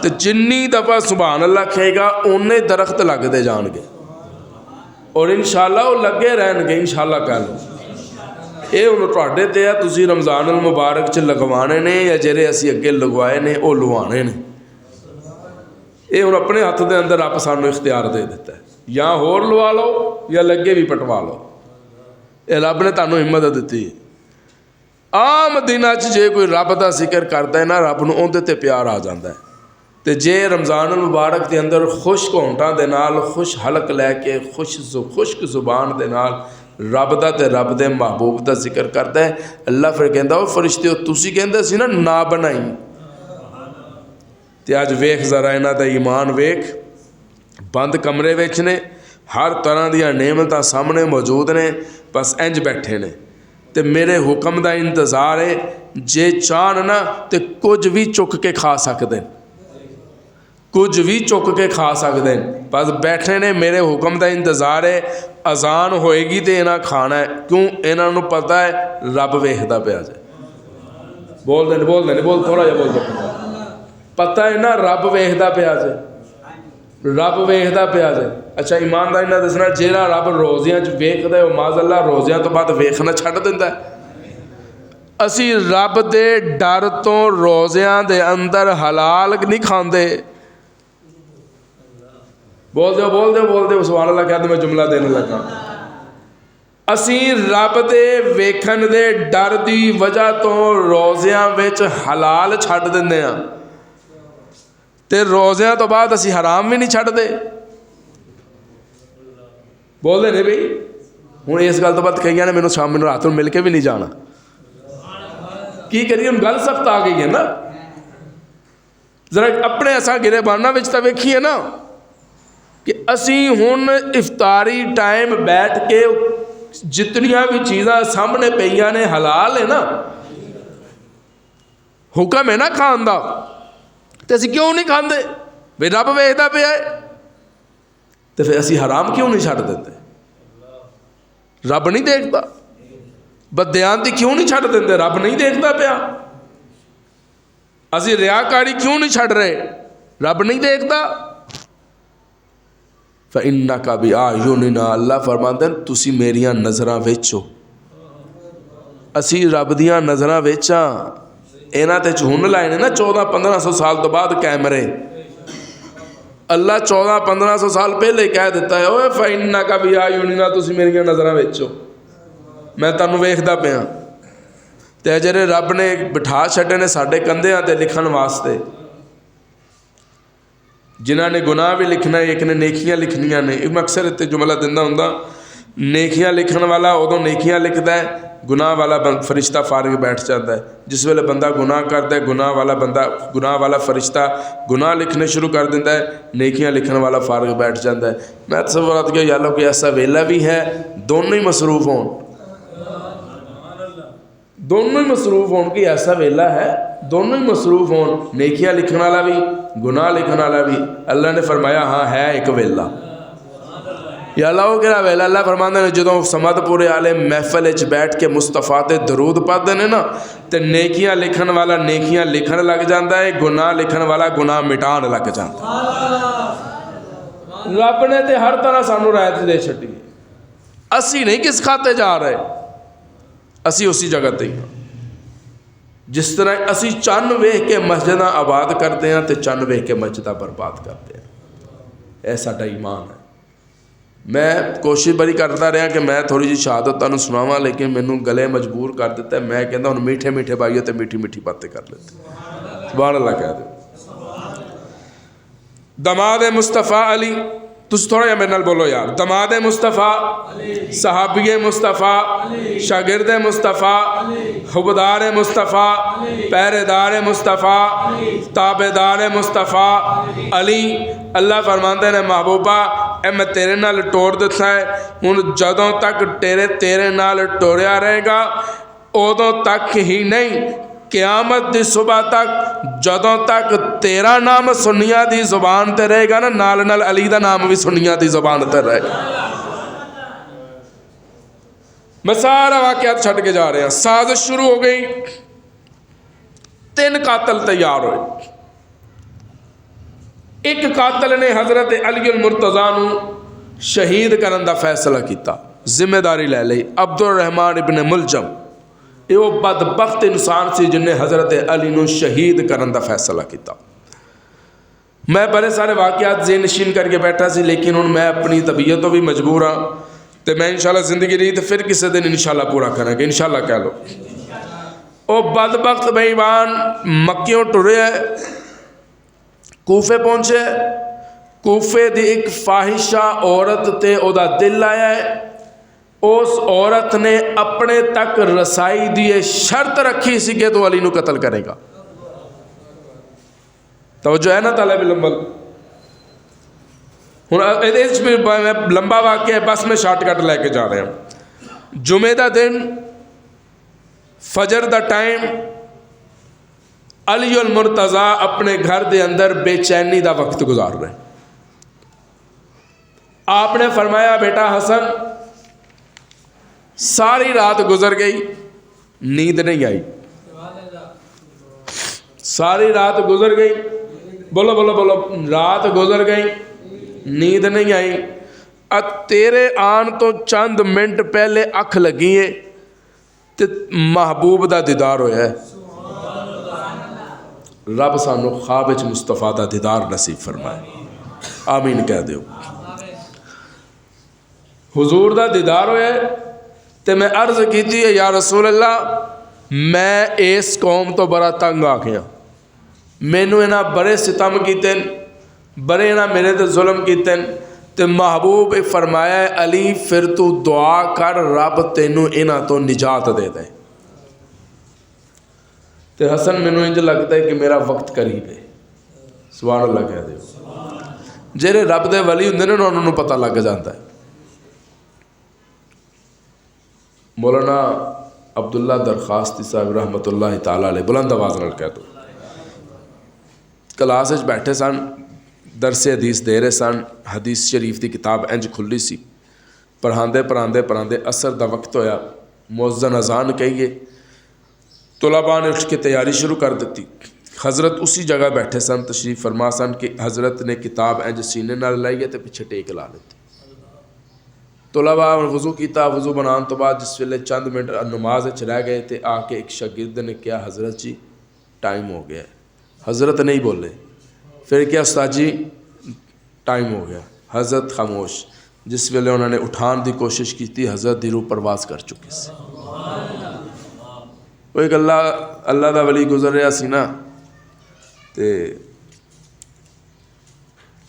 Speaker 1: تو جنی دفعہ سبحان اللہ کہے گا اونے درخت لگ دے جان گے اور انشاءاللہ وہ لگے رہن گے، انشاءاللہ کہہ لو اے انہوں تواڈے تے ہے، تسی رمضان المبارک چ لگوانے نے یا جڑے اسی اگے لگوائے نے او لوانے نے، اے انہوں اپنے ہاتھ دے اندر آپ سانو اختیار دے دیتا ہے، یا ہور لوا لو یا لگے بھی پٹوا لو، اے رب نے تانوں ہمت دیتی ہے۔ عام دناں چ جے کوئی رب دا ذکر کردا ہے نا رب نوں اودے تے پیار آ جاندا ہے، تے جے رمضان المبارک دے اندر خشک ہونٹاں دے نال خوش حلق لے کے خشک زبان دے نال رب دا تے رب دے محبوب دا ذکر کردا ہے، اللہ پھر کہندا او فرشتیو تسی کہندے سی نا نہ بنائی، تے اج ویکھ ذرا انہاں دا ایمان ویکھ، بند کمرے وچ نے، ہر طرح دیاں نعمتاں سامنے موجود نے، بس انج بیٹھے نے تے میرے حکم دا انتظار ہے، جے چاہن نا تے کچھ بھی چک کے کھا سکدے، کچھ بھی چک کے کھا سکتے ہیں، بس بیٹھے نے میرے حکم دا انتظار ہے، اذان ہوئے گی تے انہاں کھانا ہے، کیوں انہاں نوں پتہ ہے رب ویکھدا پیا جائے، بول دے تھوڑا جا بول دے، پتہ ہے نا رب ویکھدا پیا جائے، رب ویکھدا پیا جائے۔ اچھا ایمانداری نال دسنا جیڑا رب روزیاں چ ویکھدا ہے او معاذ اللہ روزیاں تو بعد ویکھنا چھڈ دیندا ہے، اسی رب دے ڈر تو روزیاں دے اندر حلال نہیں کھاندے، بول دے سبحان اللہ کہہ دے، میں جملہ دینے لگا، اسی رب دے ویکھن دے ڈر دی وجہ تو روزیاں وچ حلال چھڈ دیندے ہاں تے روزیاں تو بعد اسی حرام بھی نہیں چھڈ دے، بول دے نہیں بھئی ہوں اس گل تو بعد کئی نے مینوں شام میں رات میں مل کے بھی نہیں جانا، کی کریے ہوں گل سخت آ گئی ہے نا. ذرا اپنے ایسا گرے باننا تو ویکھیے نا کہ اسی ہن افطاری ٹائم بیٹھ کے جتنیاں بھی چیزاں سامنے پئیاں نے حلال ہے نا، حکم ہے نا کھان دا، تو اسی کیوں نہیں کھاندے؟ بے رب ویکھدا پیا ہے تو پھر اسی حرام کیوں نہیں چھڈ دیندے؟ رب نہیں دیکھتا؟ بدیانتی کیوں نہیں چھڈ دیندے؟ رب نہیں دیکھتا پیا؟ اسی ریاکاری کیوں نہیں چھڈ رہے؟ رب نہیں دیکھتا؟ فَإِنَّكَ بِأَعْيُنِنَا، اللہ فرماتے ہیں تسی میریاں نظراں وچ ہو، اسی رب دیاں نظراں وچ ہاں. انہاں تے ہن لائے نے نا 1400-1500 سال تو بعد کیمرے. اللہ 1400-1500 سال پہلے کہہ دیتا ہے اوے فَإِنَّكَ بِأَعْيُنِنَا، تسی میریاں نظراں وچ ہو، میں تانوں ویکھدا پیا. تے جڑے رب نے بٹھا چھڈے نے ساڈے کندھیاں تے لکھن واسطے، جنہاں نے گناہ بھی لکھنا ہے، ایک نے نیکیاں لکھنیاں نے. میں اکثر اتنے جملہ دینا ہوں، نیکیاں لکھن والا ادو نیکیاں لکھتا ہے، گناہ والا فرشتہ فارغ بیٹھ جاتا ہے. جس ویلے بندہ گناہ کرتا ہے، گناہ والا فرشتہ گناہ لکھنے شروع کر دیتا ہے، نیکیاں لکھن والا فارغ بیٹھ جاتا ہے. میں تصورات کیا یا اللہ کوئی ایسا ویلا بھی ہے دونوں ہی مصروف ہوں، دونوں ہی مصروف ہون. کہ ایسا ویلا ہے دونوں ہی مصروف ہون، نیکیاں لکھن والا بھی گناہ لکھن والا بھی. اللہ نے فرمایا ہاں ہے ایک ویلا. یا اللہ وہ کہڑا ویلا؟ اللہ فرماندے نے جدوں سمد پورے والے محفل وچ بیٹھ کے مصطفیٰ تے درود پڑھدے نے نا، تے نیکیاں لکھن والا نیکیاں لکھن لگ جاندا ہے، گناہ لکھن والا گناہ مٹان لگ جاندا ہے. رب نے تے ہر طرح سانو رعایت دے چھڈی، اسی نہیں کس کھاتے جا رہے، اسی اسی جگہ تے ہی. جس طرح اسی چند ویکھ کے مسجداں آباد کرتے ہیں تے چند ویکھ کے مسجداں برباد کرتے ہیں. اے ساڈا ایمان ہے. میں کوشش بڑی کرتا رہا کہ میں تھوڑی جی شہادت تانوں سناواں، لیکن مینوں گلے مجبور کر دیتا ہے. میں کہندا ہن میٹھے میٹھے بھائیو تے میٹھی میٹھی باتیں کر لیتے. سبحان اللہ کہہ دو. دماد مصطفیٰ علی، تس تھوڑا جہا میرے نال بولو یار. دماد مصطفیٰ، صحابی مصطفیٰ، شاگرد مصطفیٰ، حبدار مصطفیٰ، پہرے دار مصطفیٰ، تابع دار مصطفیٰ علی. اللہ فرماندے نے محبوبہ اے میں تیرے نال ٹور دیتا ہے، ہن جدوں تک تیرے نال ٹوریا رہے گا ادوں تک ہی نہیں، قیامت دی صبح تک جدوں تک تیرا نام سنیاں دی زبان تے رہے گا نا، نال نال علی دا نام بھی سنیاں دی زبان تے رہے گا. میں سارا واقعات چھٹ کے جا رہے ہیں. سازش شروع ہو گئی، 3 قاتل تیار ہوئے. ایک قاتل نے حضرت علی المرتضیٰ نو شہید کرن دا فیصلہ کیتا، ذمہ داری لے لئی. عبد الرحمن ابن ملجم یہ وہ بدبخت انسان سی جن نے حضرت علی نو شہید کرن دا فیصلہ کیتا. میں بڑے سارے واقعات ذہن نشین کر کے بیٹھا سی، لیکن ہن میں اپنی طبیعت تو بھی مجبور ہاں، تو میں انشاءاللہ زندگی رہی تو پھر کسی دن انشاءاللہ پورا کریں گے. انشاءاللہ کہہ لو. وہ بدبخت بے ایمان مکیوں ٹرے ہے، کوفے پہنچے. کوفے دی ایک فاحشہ عورت تے او دا دل آیا ہے. اس عورت نے اپنے تک رسائی دی شرط رکھی سی کہ تو علی نو قتل کرے گا. توجہ ہے نا طالب علم؟ ہوں لمبا واقعہ ہے، بس میں شارٹ کٹ لے کے جا رہے ہیں. جمعہ دا دن فجر دا ٹائم، علی المرتضیٰ اپنے گھر دے اندر بے چینی دا وقت گزار رہے. آپ نے فرمایا بیٹا حسن ساری رات گزر گئی، نیند نہیں آئی. ساری رات گزر گئی، بولو بولو بولو، رات گزر گئی نیند نہیں آئی. تیرے آن تو چند منٹ پہلے اکھ لگی ہے تے محبوب دا دیدار ہویا ہے. رب سانو خواب وچ مصطفیٰ دا دیدار نصیب فرمائے. آمین کہہ دیو. حضور دا دیدار ہویا ہے تے میں عرض کیتی ہے یا رسول اللہ میں اس قوم تو بڑا تنگ آ گیا، مینوں انہاں بڑے ستم کیتے، بڑے انہاں میرے تے ظلم کیتے، تو محبوب فرمایا ہے علی پھر تو دعا کر رب تینوں انہاں تو نجات دے دے. تو حسن مینوں انج لگتا ہے کہ میرا وقت قریب ہے. سبحان اللہ کہہ دے. جہے رب دے ولی ہوندے نے انہوں نے پتہ لگ جاتا ہے. مولانا عبداللہ درخواستی صاحب رحمۃ اللہ تعالیٰ علیہ بلند آواز نال کہہ دو. کلاس وچ بیٹھے سن درس حدیث دے رہے سن. حدیث شریف دی کتاب انج کھلی سی. پڑھاندے عصر دا وقت ہویا. مؤذن اذان کہیے. طلباء نے اٹھ کے تیاری شروع کر دیتی. حضرت اسی جگہ بیٹھے سن تشریف فرما سن کہ حضرت نے کتاب انج سینے نال لائیے تے پیچھے ٹیک لا لیتی. طلباء وضو کیتا. وضو بنان تو بعد جس ویلے چند منٹ نماز وچ رہ گئے تے آ کے ایک شاگرد نے کہا حضرت جی ٹائم ہو گیا ہے. حضرت نہیں بولے. پھر کیا استاد جی ٹائم ہو گیا. حضرت خاموش. جس ویلے انہوں نے اٹھان دی کوشش کی تھی حضرت دی روح پرواز کر چکے سی. وہ ایک اللہ دا ولی گزر رہا سی نا تے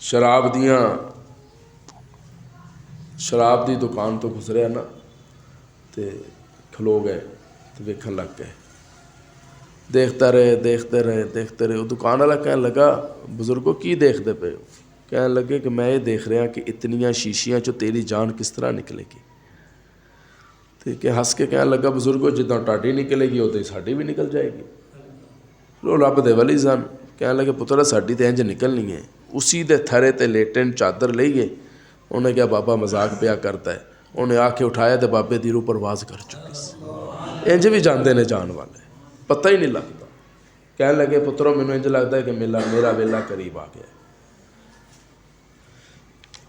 Speaker 1: شراب دی دکان تو گزریا نا تے کھلو گئے تے ویکھن لگ گئے. دیکھتے رہے. وہ دکان والا کہنے لگا بزرگوں کی دیکھتے پے ہو؟ کہنے لگے کہ میں یہ دیکھ رہا کہ اتنیاں شیشیاں چو تیری جان کس طرح نکلے گی. کہ ہنس کے کہنے لگا بزرگوں جداں ٹاڈی نکلے گی ادھر ساڈی بھی نکل جائے گی. لو رب دے ولی سن. کہنے لگے پتر ساڈی تے انج نکلنی ہے. اسی دے تھرے تے لیٹن چادر لئیے. انہیں کہا بابا مذاق پیا کرتا ہے. انہیں آ کے اٹھایا تے بابے دی روح پرواز کر چکی سی. انج بھی جاندے نے جان والے پتہ ہی نہیں لگتا. کہنے لگے پتروں مینوں انج لگتا ہے کہ میرا ویلا قریب آ گیا.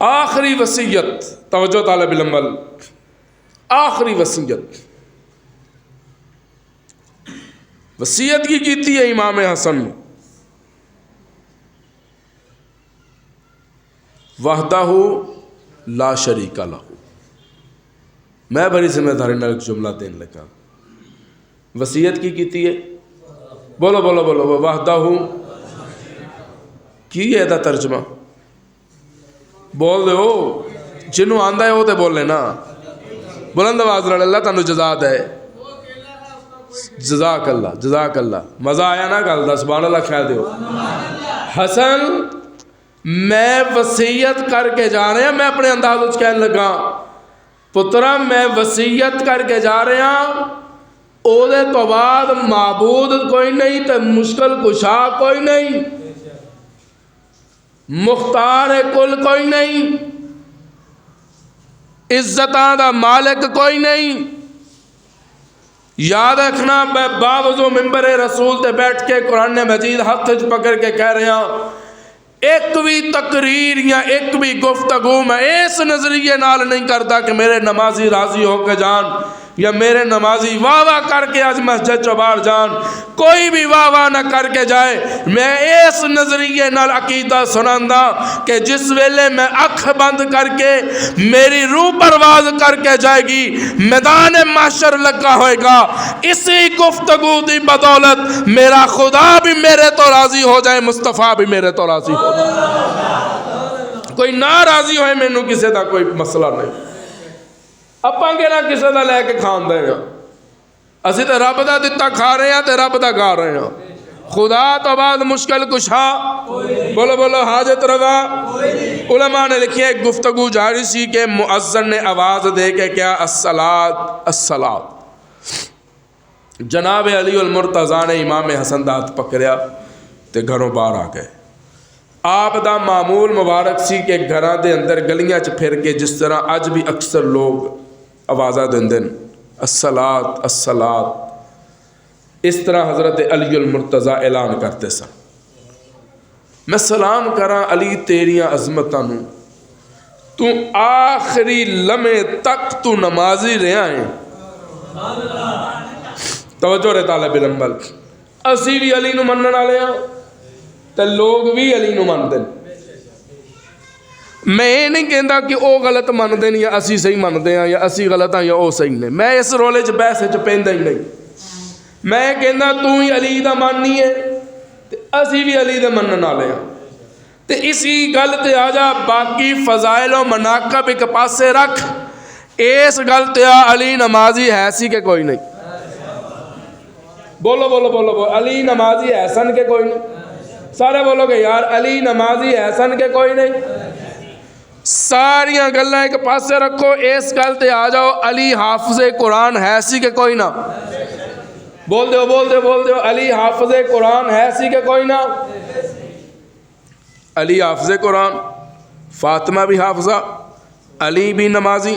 Speaker 1: آخری وصیت. توجہ طالب علم. آخری وصیت کی کیتی ہے امام حسن. وحدہ لا شریک لہ. میں بڑی ذمہ داری نال ایک جملہ دین لگا. وصیت کی کیتی ہے. بولو وحدہ کی ہے دا ترجمہ بول دو. جنوں آندا ہے وہ تے بولے نا. بلند آواز نال اللہ تانوں جزا دے. جزاک اللہ. مزہ آیا نا گل دا. سبحان اللہ کہہ دیو. حسن میں وصیت کر کے جا رہا. میں اپنے انداز وچ کہن لگا پترا میں وصیت کر کے جا رہا. او دے تو بعد معبود کوئی نہیں تے مشکل کشا کوئی نہیں. مختار کل کوئی نہیں. عزتاں دا مالک کوئی نہیں. یاد رکھنا میں باوضو ممبر رسول تے بیٹھ کے قرآن مجید ہاتھ پکڑ کے کہہ رہا ایک بھی تقریر یا ایک بھی گفتگو میں اس نظریے نال نہیں کرتا کہ میرے نمازی راضی ہو کے جان یا میرے نمازی واہ واہ کر کے آج مسجد چو باہر جان. کوئی بھی واہ واہ نہ کر کے جائے. میں اس نظریے نال عقیدہ سناندا کہ جس ویلے میں اکھ بند کر کے میری روح پرواز کر کے جائے گی میدان محشر لگا ہوئے گا. اسی گفتگو دی بدولت میرا خدا بھی میرے تو راضی ہو جائے, مصطفیٰ بھی میرے تو راضی ہو جائے. کوئی ناراضی ہوئے مینوں کسی دا کوئی مسئلہ نہیں. اپاں کہ نہ کسی دا لے کے کھان دے گا. اسی تے رب دا دتا کھا رہے ہیں تے رب دا گا رہے ہیں. خدا تو بعد مشکل کشا بولو حاجت روا. علماء نے لکھی ہے ایک گفتگو جاری سی کہ مؤذن نے آواز دے کے کیا الصلاۃ. جناب علی المرتضیٰ نے امام حسن دا ہاتھ پکڑیا تے گھروں باہر آ گئے. آپ دا معمول مبارک سی کہ گھراں دے اندر گلیاں چ پھر کے جس طرح اج بھی اکثر لوگ آوازاں دیندے الصلاۃ اس طرح حضرت علی المرتضیٰ اعلان کرتے سن. میں سلام کراں علی تیریاں عظمتاں نوں. تو آخری لمحے تک تو نمازی رہا ہے. توجہ رے طالب علم. اسی بھی علی نو منن والے ہاں تے لوگ بھی علی نو مندے. میں یہ نہیں کہندا کہ او غلط مندے یا اسی صحیح مندے ہیں یا اسی غلط ہیں یا او صحیح نے. میں اس رولے چ بحث چ پیندا ہی نہیں. میں کہندا تو ہی علی دا ماننی ہے تے اسی بھی علی دے منن والے ہاں. تے اسی گل تے آ جا باقی فضائل و مناقب ایک پاسے رکھ، اس گل تے آ علی نمازی ہے سی کہ کوئی نہیں؟ بولو بولو بولو بولو، علی نمازی ہے سن کہ کوئی نہیں؟ سارے بولو گے یار علی نمازی ہے سن کہ کوئی نہیں؟ ساریاں گلیں ایک پاسے رکھو، اس گل تے آ جاؤ علی حافظ قرآن ہے سی کہ کوئی نہ؟ بول دیو بول دیو بول دیو، علی حافظ قرآن ہے سی کہ کوئی نہ؟ علی حافظ قرآن، فاطمہ بھی حافظہ، علی بھی نمازی،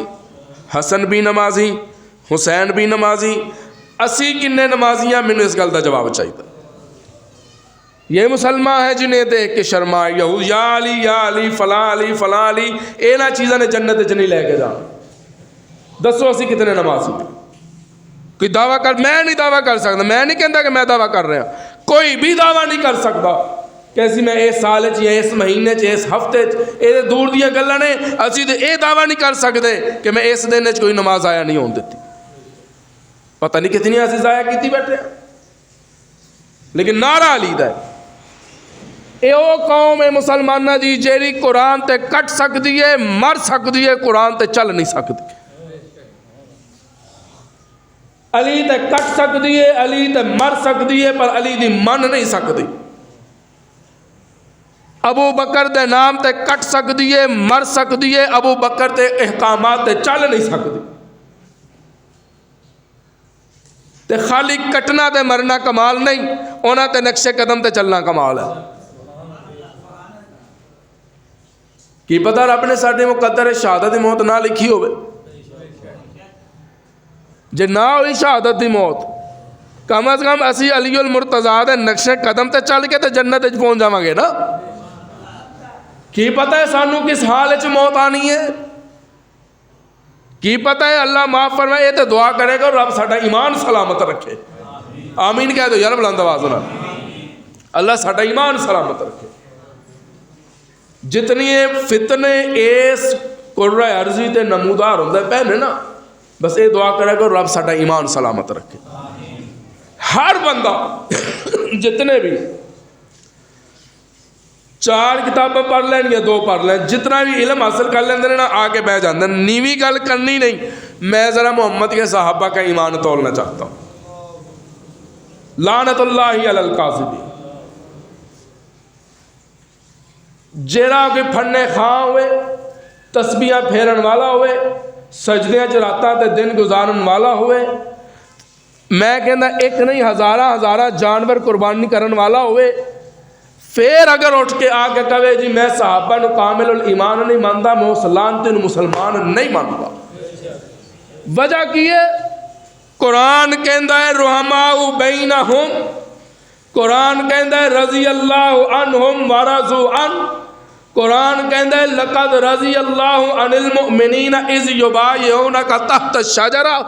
Speaker 1: حسن بھی نمازی، حسین بھی نمازی، اسی کنے نمازیاں؟ میں نے اس گل کا جواب چاہیے۔ یہ مسلمان ہے جنہیں دیکھ کے شرمائے یہود یا علی فلاں علی فلاں علی، اینا چیزاں نے جنت چ نہیں لے کے جا۔ دسو اسی کتنے نمازی ہیں؟ کوئی دعویٰ کر، میں نہیں دعویٰ کر سکتا، میں نہیں کہتا کہ میں دعویٰ کر رہا ہوں، کوئی بھی دعویٰ نہیں کر سکتا کہ اسی میں اس سال یا اس مہینے اس ہفتے یہ دور دیا گلاں نے، اسی تو یہ دعویٰ نہیں کر سکتے کہ میں اس دن کوئی نماز ضائع نہیں ہون دیتی۔ پتہ نہیں کتنی اسی ضائع کیتی بیٹھے ہیں، لیکن نعرہ علی دا ہے۔ اے او قوم ہے مسلمانہ دی جیڑی قرآن تے کٹ سکتی ہے، مر سکتی ہے، قرآن تے چل نہیں سکتی۔ علی تے کٹ سکتی ہے، علی تے مر سکتی ہے، پر علی دی من نہیں سکتی۔ ابو بکر دے نام تے کٹ سکتی ہے، مر سکتی ہے، ابو بکر تے احکامات تے چل نہیں سکتی۔ تے خالی کٹنا تے مرنا کمال نہیں، اونا تے نقش قدم تے چلنا کمال ہے۔ کی پتہ رب نے ساڈے مقدر شہادت دی موت نہ لکھی ہوئے؟ جے نہ ہوئی شہادت دی موت، کم از کم اسی علی المرتضیٰ دے نقش قدم تے چل کے تے جنت وچ پہنچ جاواں گے نا۔ کی پتہ ہے سانو کس حال وچ موت آنی ہے؟ کی پتہ ہے اللہ معاف فرمائے، یہ تے دعا کرے گا رب ساڈا ایمان سلامت رکھے۔ آمین کہہ دو یار بلند آواز نال، اللہ ساڈا ایمان سلامت رکھے۔ جتنی فتنے اس کرۂ ارضی تے نمودار ہوندے پہنے نا، بس یہ دعا کرے گا رب ساڈا ایمان سلامت رکھے۔ ہر بندہ جتنے بھی 4 کتابیں پڑھ لین یا 2 پڑھ لین، جتنا بھی علم حاصل کر لیں نا آگے بہ جاندے، نیوی گل کرنی نہیں۔ میں ذرا محمد کے صحابہ کا ایمان تولنا چاہتا ہوں۔ لعنت اللہ علی الکاذبین، جیڑا کہ پھڑنے خواہ ہوئے، تسبیحاں پھیرن والا ہوئے، سجدیاں چ راتاں تے دن گزارن والا ہوئے، میں کہنا ایک نہیں ہزارہ جانور قربانی کرن والا ہوئے، پھر اگر اٹھ کے آ کے کہے جی میں صحابہ نو کامل الایمان نہیں مانتا، میں اس لعنتی نو مسلمان نہیں مانتا۔ وجہ کی ہے؟ قرآن کہندا ہے رحماء بینہم، قرآن کہندا ہے رضی اللہ عنہم ورضوا عنہ، قرآن کہندا ہے لقد رضی اللہ عن المؤمنین اذ یبایعونک تحت الشجرہ،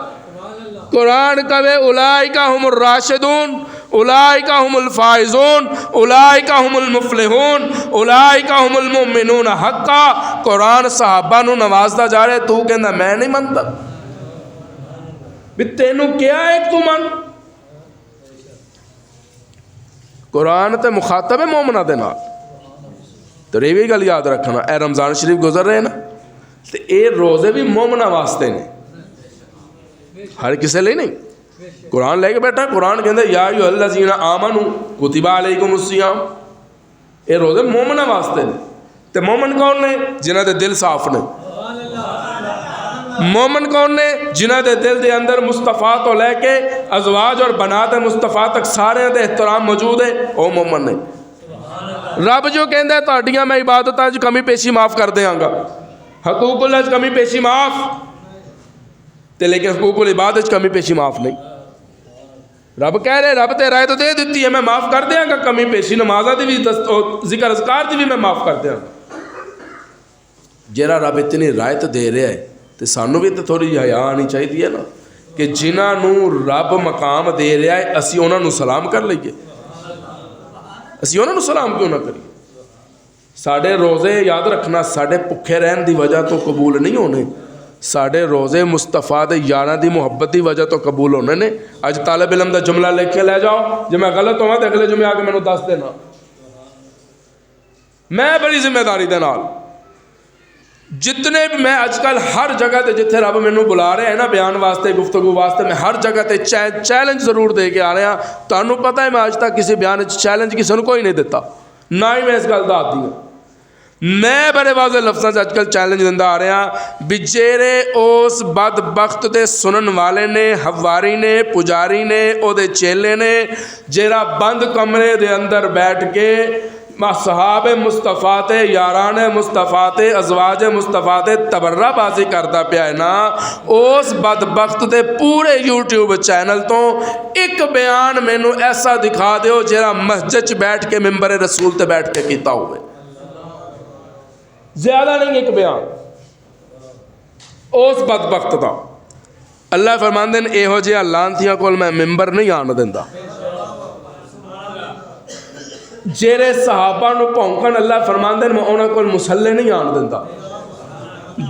Speaker 1: قرآن کہے اولئک هم الراشدون، اولئک هم الفائزون، اولئک هم المفلحون، اولئک هم المؤمنون حقا۔ قرآن صحابہ نو نوازدا جا رہے، تو کہندا میں نہیں منتا بھی تینوں کیا ہے تو من؟ قرآن تے مخاطب ہے مومنہ دے نال۔ تو یہ بھی گل یاد رکھنا، اے رمضان شریف گزر رہے نا، تے اے روزے بھی مومنہ واسطے نے، ہر کسے لئے نہیں۔ قرآن لے کے بیٹھا، قرآن کہندے یا ایھا الذین آمنوا کتب علیکم الصیام، اے روزے مومنہ واسطے نے۔ تے مومن کون نے؟ جنہاں دے دل صاف نے۔ مومن کون نے؟ جنہاں دے دل دے اندر مصطفیٰ تو لے کے ازواج اور بنات مصطفیٰ تک سارے دے احترام موجود ہے، او مومن نے۔ رب جو کہندا ہے تہاڈیاں میں عبادتاں وچ کمی پیشی معاف کر دیاں گا، حقوق اللہ وچ کمی پیشی معاف، تے لیکن حقوق العباد وچ کمی پیشی معاف نہیں۔ رب کہہ رہے رب تے رائے تو دے دیتی ہے، میں معاف کر دیاں گا کمی پیشی، نمازاں دی بھی ذکر اذکار دی بھی میں معاف کر دیاں گا۔ جیڑا رب اتنی رائے دے رہا ہے تے سانوں بھی تے تھوڑی حیا آنی چاہیے نا کہ جنہاں نو رب مقام دے رہا ہے اسی انہاں نو سلام کر لئیے، اسی انہاں نو سلام کیوں نہ کریے؟ ساڑھے روزے یاد رکھنا ساڑھے پکھے رہن دی وجہ تو قبول نہیں ہونے، ساڑھے روزے مصطفیٰ دے یاراں دی محبت دی وجہ تو قبول ہونے نے۔ اج طالب علم دا جملہ لکھ کے لے جاؤ، جب میں غلط ہوں تو اگلے جمعے آ کے میں نے دس دینا۔ میں بڑی ذمہ داری دے نال جتنے بھی میں اج کل ہر جگہ تے جتھے رب مینوں بلا رہا ہے نا بیان واسطے گفتگو واسطے میں ہر جگہ تے چیلنج ضرور دے کے آ رہا. تمہیں پتہ ہے میں اج تک کسی بیان چیلنج کسی نے کوئی نہیں دیتا, نہ ہی میں اس گل دا آتی ہوں. میں بڑے واضح لفظاں اج کل چیلنج دیندا آ رہا بھی جیڑے اس بدبخت دے سنن والے نے, حواری نے, پجاری نے, او دے چیلے نے, جیڑا بند کمرے دے اندر بیٹھ کے صحاب مصطفیٰ تے, یاران مصطفیٰ تے, ازواج مصطفیٰ تے تبرہ بازی کرتا پیا ہے نا, اس بدبخت دے پورے یوٹیوب چینل تو ایک بیان مینوں ایسا دکھا دیو جیڑا مسجد چ بیٹھ کے ممبر رسول تے بیٹھ کے کیتا ہوئے. زیادہ نہیں ایک بیان اس بدبخت دا. اللہ فرماندے نے ایہو جہاں لانتیاں کول میں ممبر نہیں آن دیندا. جیرے صحابہ نو پونکن اللہ فرماندے نے میں انہاں کول مصلی نہیں آن دیندا.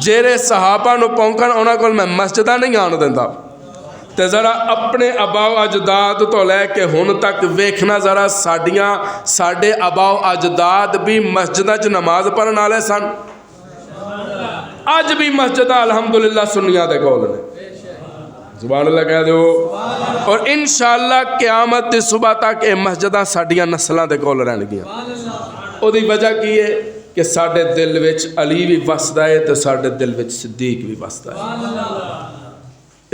Speaker 1: جیرے صحابہ نو پونکن انہاں کول میں مسجدہ نہیں آن دیندا. تے ذرا اپنے آباؤ اجداد تو لے کے ہن تک ویکھنا ذرا ساڈے آباؤ اجداد بھی مسجداں چ نماز پڑھن والے سن. اج بھی مسجداں الحمدللہ سنیاں دے کول نے. سبحان اللہ کہہ دو. اور انشاءاللہ قیامت دی صبح تک یہ مسجداں ساڈیاں نسلاں دے کول رہن گیاں. او دی وجہ کی ہے کہ ساڈے دل وچ علی بھی وسدا ہے تے ساڈے دل وچ صدیق بھی وسدا ہے.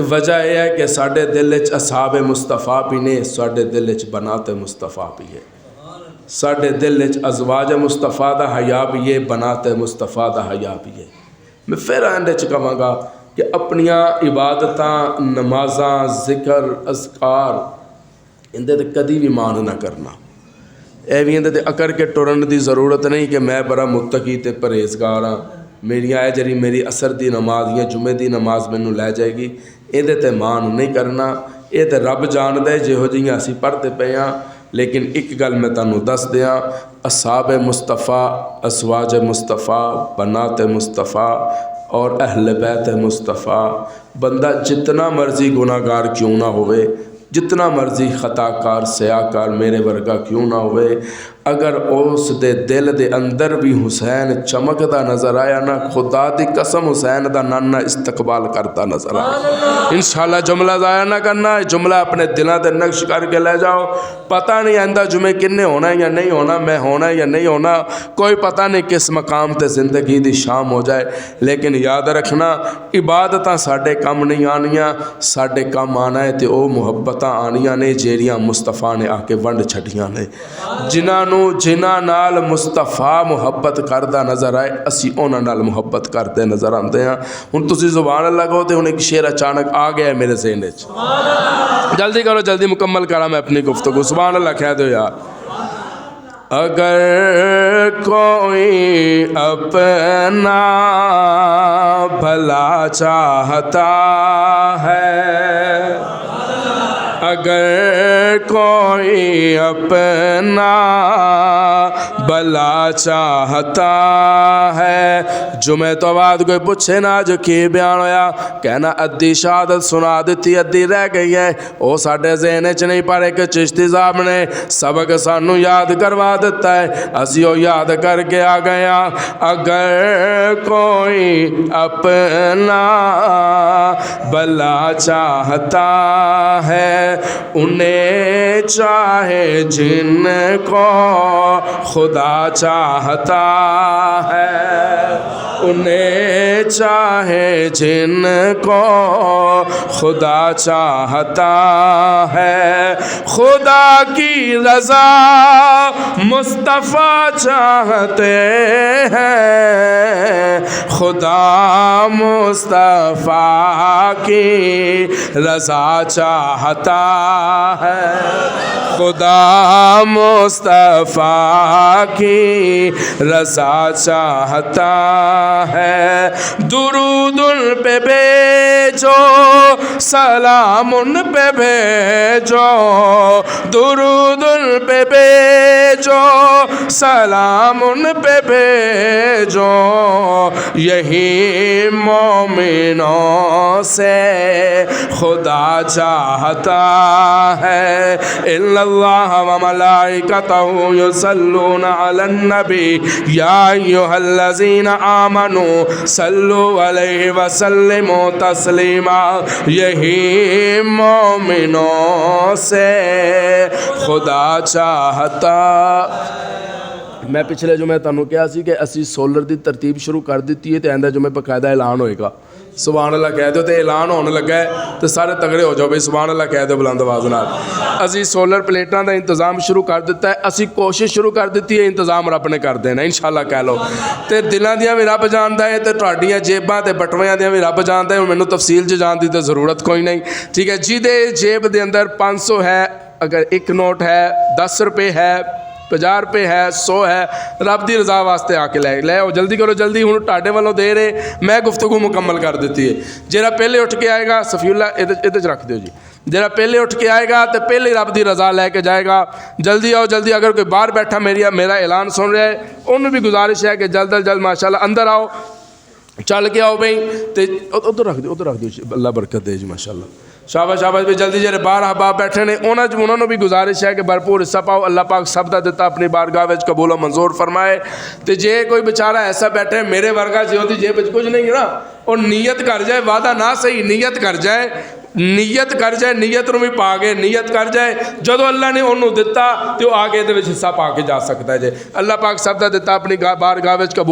Speaker 1: وجہ یہ ہے کہ ساڈے دل وچ اصحاب مصطفیٰ بھی نے, ساڈے دل وچ بنات مصطفیٰ بھی ہے. ساڈے دل وچ ازواج مصطفیٰ دا حیا بھی ہے, بنات مصطفیٰ دا حیا بھی ہے. میں پھر اینڈ وچ کہاں گا کہ اپنیاں عبادتاں, نمازاں, ذکر, اذکار اندے تے کدی بھی مان نہ کرنا. اے بھی اندے تے اکر کے ٹرن دی ضرورت نہیں کہ میں بڑا متقی تے پرہیزگار ہاں, میریاں اے جری میری اثر دی نماز یا جمعے دی نماز مینوں لے جائے گی, اندے تے مان نہیں کرنا. اے تے رب جان دے جہو جیاں اسی پڑھتے پے ہاں. لیکن ایک گل میں تانوں دس دیاں, اصحاب مصطفیٰ, ازواج مصطفیٰ, بنات مصطفیٰ اور اہل بیت مصطفیٰ, بندہ جتنا مرضی گناہ گار کیوں نہ ہوئے, جتنا مرضی خطا کار سیاہ کار میرے ورگا کیوں نہ ہوئے, اگر اس دے دل دے اندر بھی حسین چمکدا نظر آیا نا, خدا دی قسم حسین دا نانا استقبال کرتا نظر آیا. انشاءاللہ جملہ ضائع نہ کرنا, جملہ اپنے دلوں تے نقش کر کے لے جاؤ. پتہ نہیں آئندہ جمعے کنے ہونا ہے یا نہیں ہونا, میں ہونا ہے یا نہیں ہونا, کوئی پتہ نہیں کس مقام تے زندگی دی شام ہو جائے. لیکن یاد رکھنا عبادتاں ساڈے کم نہیں آنیاں, ساڈے کم آنا ہے تے او محبتاں آنیاں نے جیڑیاں مصطفیٰ نے آ کے ونڈ چھٹیاں نے. جنہاں نال مصطفیٰ محبت کردہ نظر آئے اسی انہاں نال محبت کرتے نظر آندے ہیں. ہن تسی سبحان اللہ کہو تے ہن ایک شعر اچانک آ گیا ہے میرے ذہن وچ, جلدی کرو, جلدی مکمل کرا میں اپنی گفتگو. سبحان اللہ کہہ دو یار. اگر کوئی اپنا بھلا چاہتا ہے, اگر کوئی اپنا بھلا چاہتا ہے. جمعے تو بعد کوئی پوچھے نا جو کی بیان ہویا, کہنا ادھی شہادت سنا دیتی ادھی رہ گئی ہے. وہ ساڈے ذہن وچ نہیں پڑے کہ چشتی صاحب نے سبق سانو یاد کروا دیتا ہے, اسی وہ یاد کر کے آ گئے ہاں. اگر کوئی اپنا بھلا چاہتا ہے, انہیں چاہے جن کو خدا چاہتا ہے, انہیں چاہے جن کو خدا چاہتا ہے. خدا کی رضا مصطفیٰ چاہتے ہیں, خدا مصطفیٰ کی رضا چاہتا ہے, خدا مصطفیٰ کی رضا چاہتا ہے. درود ان پہ بھیجو, سلام ان پہ بھیجو, درود ان پہ بھیجو, سلام ان پہ بھیجو یہی مومنوں سے خدا چاہتا ہے ان اللہ و ملائکتہ یصلون علی النبی یا ایھا الذین آمنوا صلوا علیہ وسلموا تسلیما یہی مومنوں سے خدا چاہتا. میں پچھلے جمعے تانوں کہا سی کہ اسی سولر دی ترتیب شروع کر دیتی ہے تے آئندہ جمعے باقاعدہ اعلان ہوئے گا. سبحان اللہ کہہ دو تے اعلان ہونے لگا ہے تو سارے تگڑے ہو جاؤ بھائی سبحان اللہ کہہ دو بلند آواز نال. اسی سولر پلیٹاں دا انتظام شروع کر دیتا ہے. اسی کوشش شروع کر دیتی ہے, انتظام رب نے کر دینا انشاءاللہ کہہ لو. تے دلاں دیاں بھی رب جاندا ہے تے تہاڈیاں جیباں تے بٹویاں دیاں بھی رب جاندا ہے. مینوں تفصیل چ جان دی تے ضرورت کوئی نہیں. ٹھیک ہے جی دے جیب دے اندر 500 ہے, اگر ایک نوٹ ہے, 10 روپے ہے, 50 روپے ہے, 100 ہے, رب دی رضا واسطے آ کے لے آؤ. جلدی کرو جلدی, ہوں ٹاڈے والوں دے رہے میں گفتگو مکمل کر دیتی ہے. جہاں پہلے اٹھ کے آئے گا صفی اللہ یہ رکھ دیو جی, جہاں پہلے اٹھ کے آئے گا تو پہلے رب دی رضا لے کے جائے گا. جلدی آؤ جلدی. اگر کوئی باہر بیٹھا میرا اعلان سن رہا ہے انہوں بھی گزارش ہے کہ جلد از جلد ماشاءاللہ اندر آؤ, چل کے آؤ بھائی. تے ادھر رکھ دیو جی, اللہ برکت دے جی ماشاءاللہ. شاباش شاباش بھی جلدی جڑے باہر احباب بیٹھے نے انہوں نے بھی گزارش ہے کہ بھرپور حصہ پاؤ. اللہ پاک سب دا دتا اپنی بارگاہ وچ قبول و منظور فرمائے. تے جے کوئی بیچارہ ایسا بیٹھے میرے ورگا جی ہوتی جیب وچ کچھ نہیں نا, اور نیت کر جائے, وعدہ نہ صحیح نیت کر جائے, نیت نو بھی پا گئے, نیت کر جائے جدو اللہ نے انہوں دتا تو آگے دے وچ حصہ پا کے جا سکتا ہے. جے اللہ پاک سب دا دتا اپنی بارگاہ وچ قبول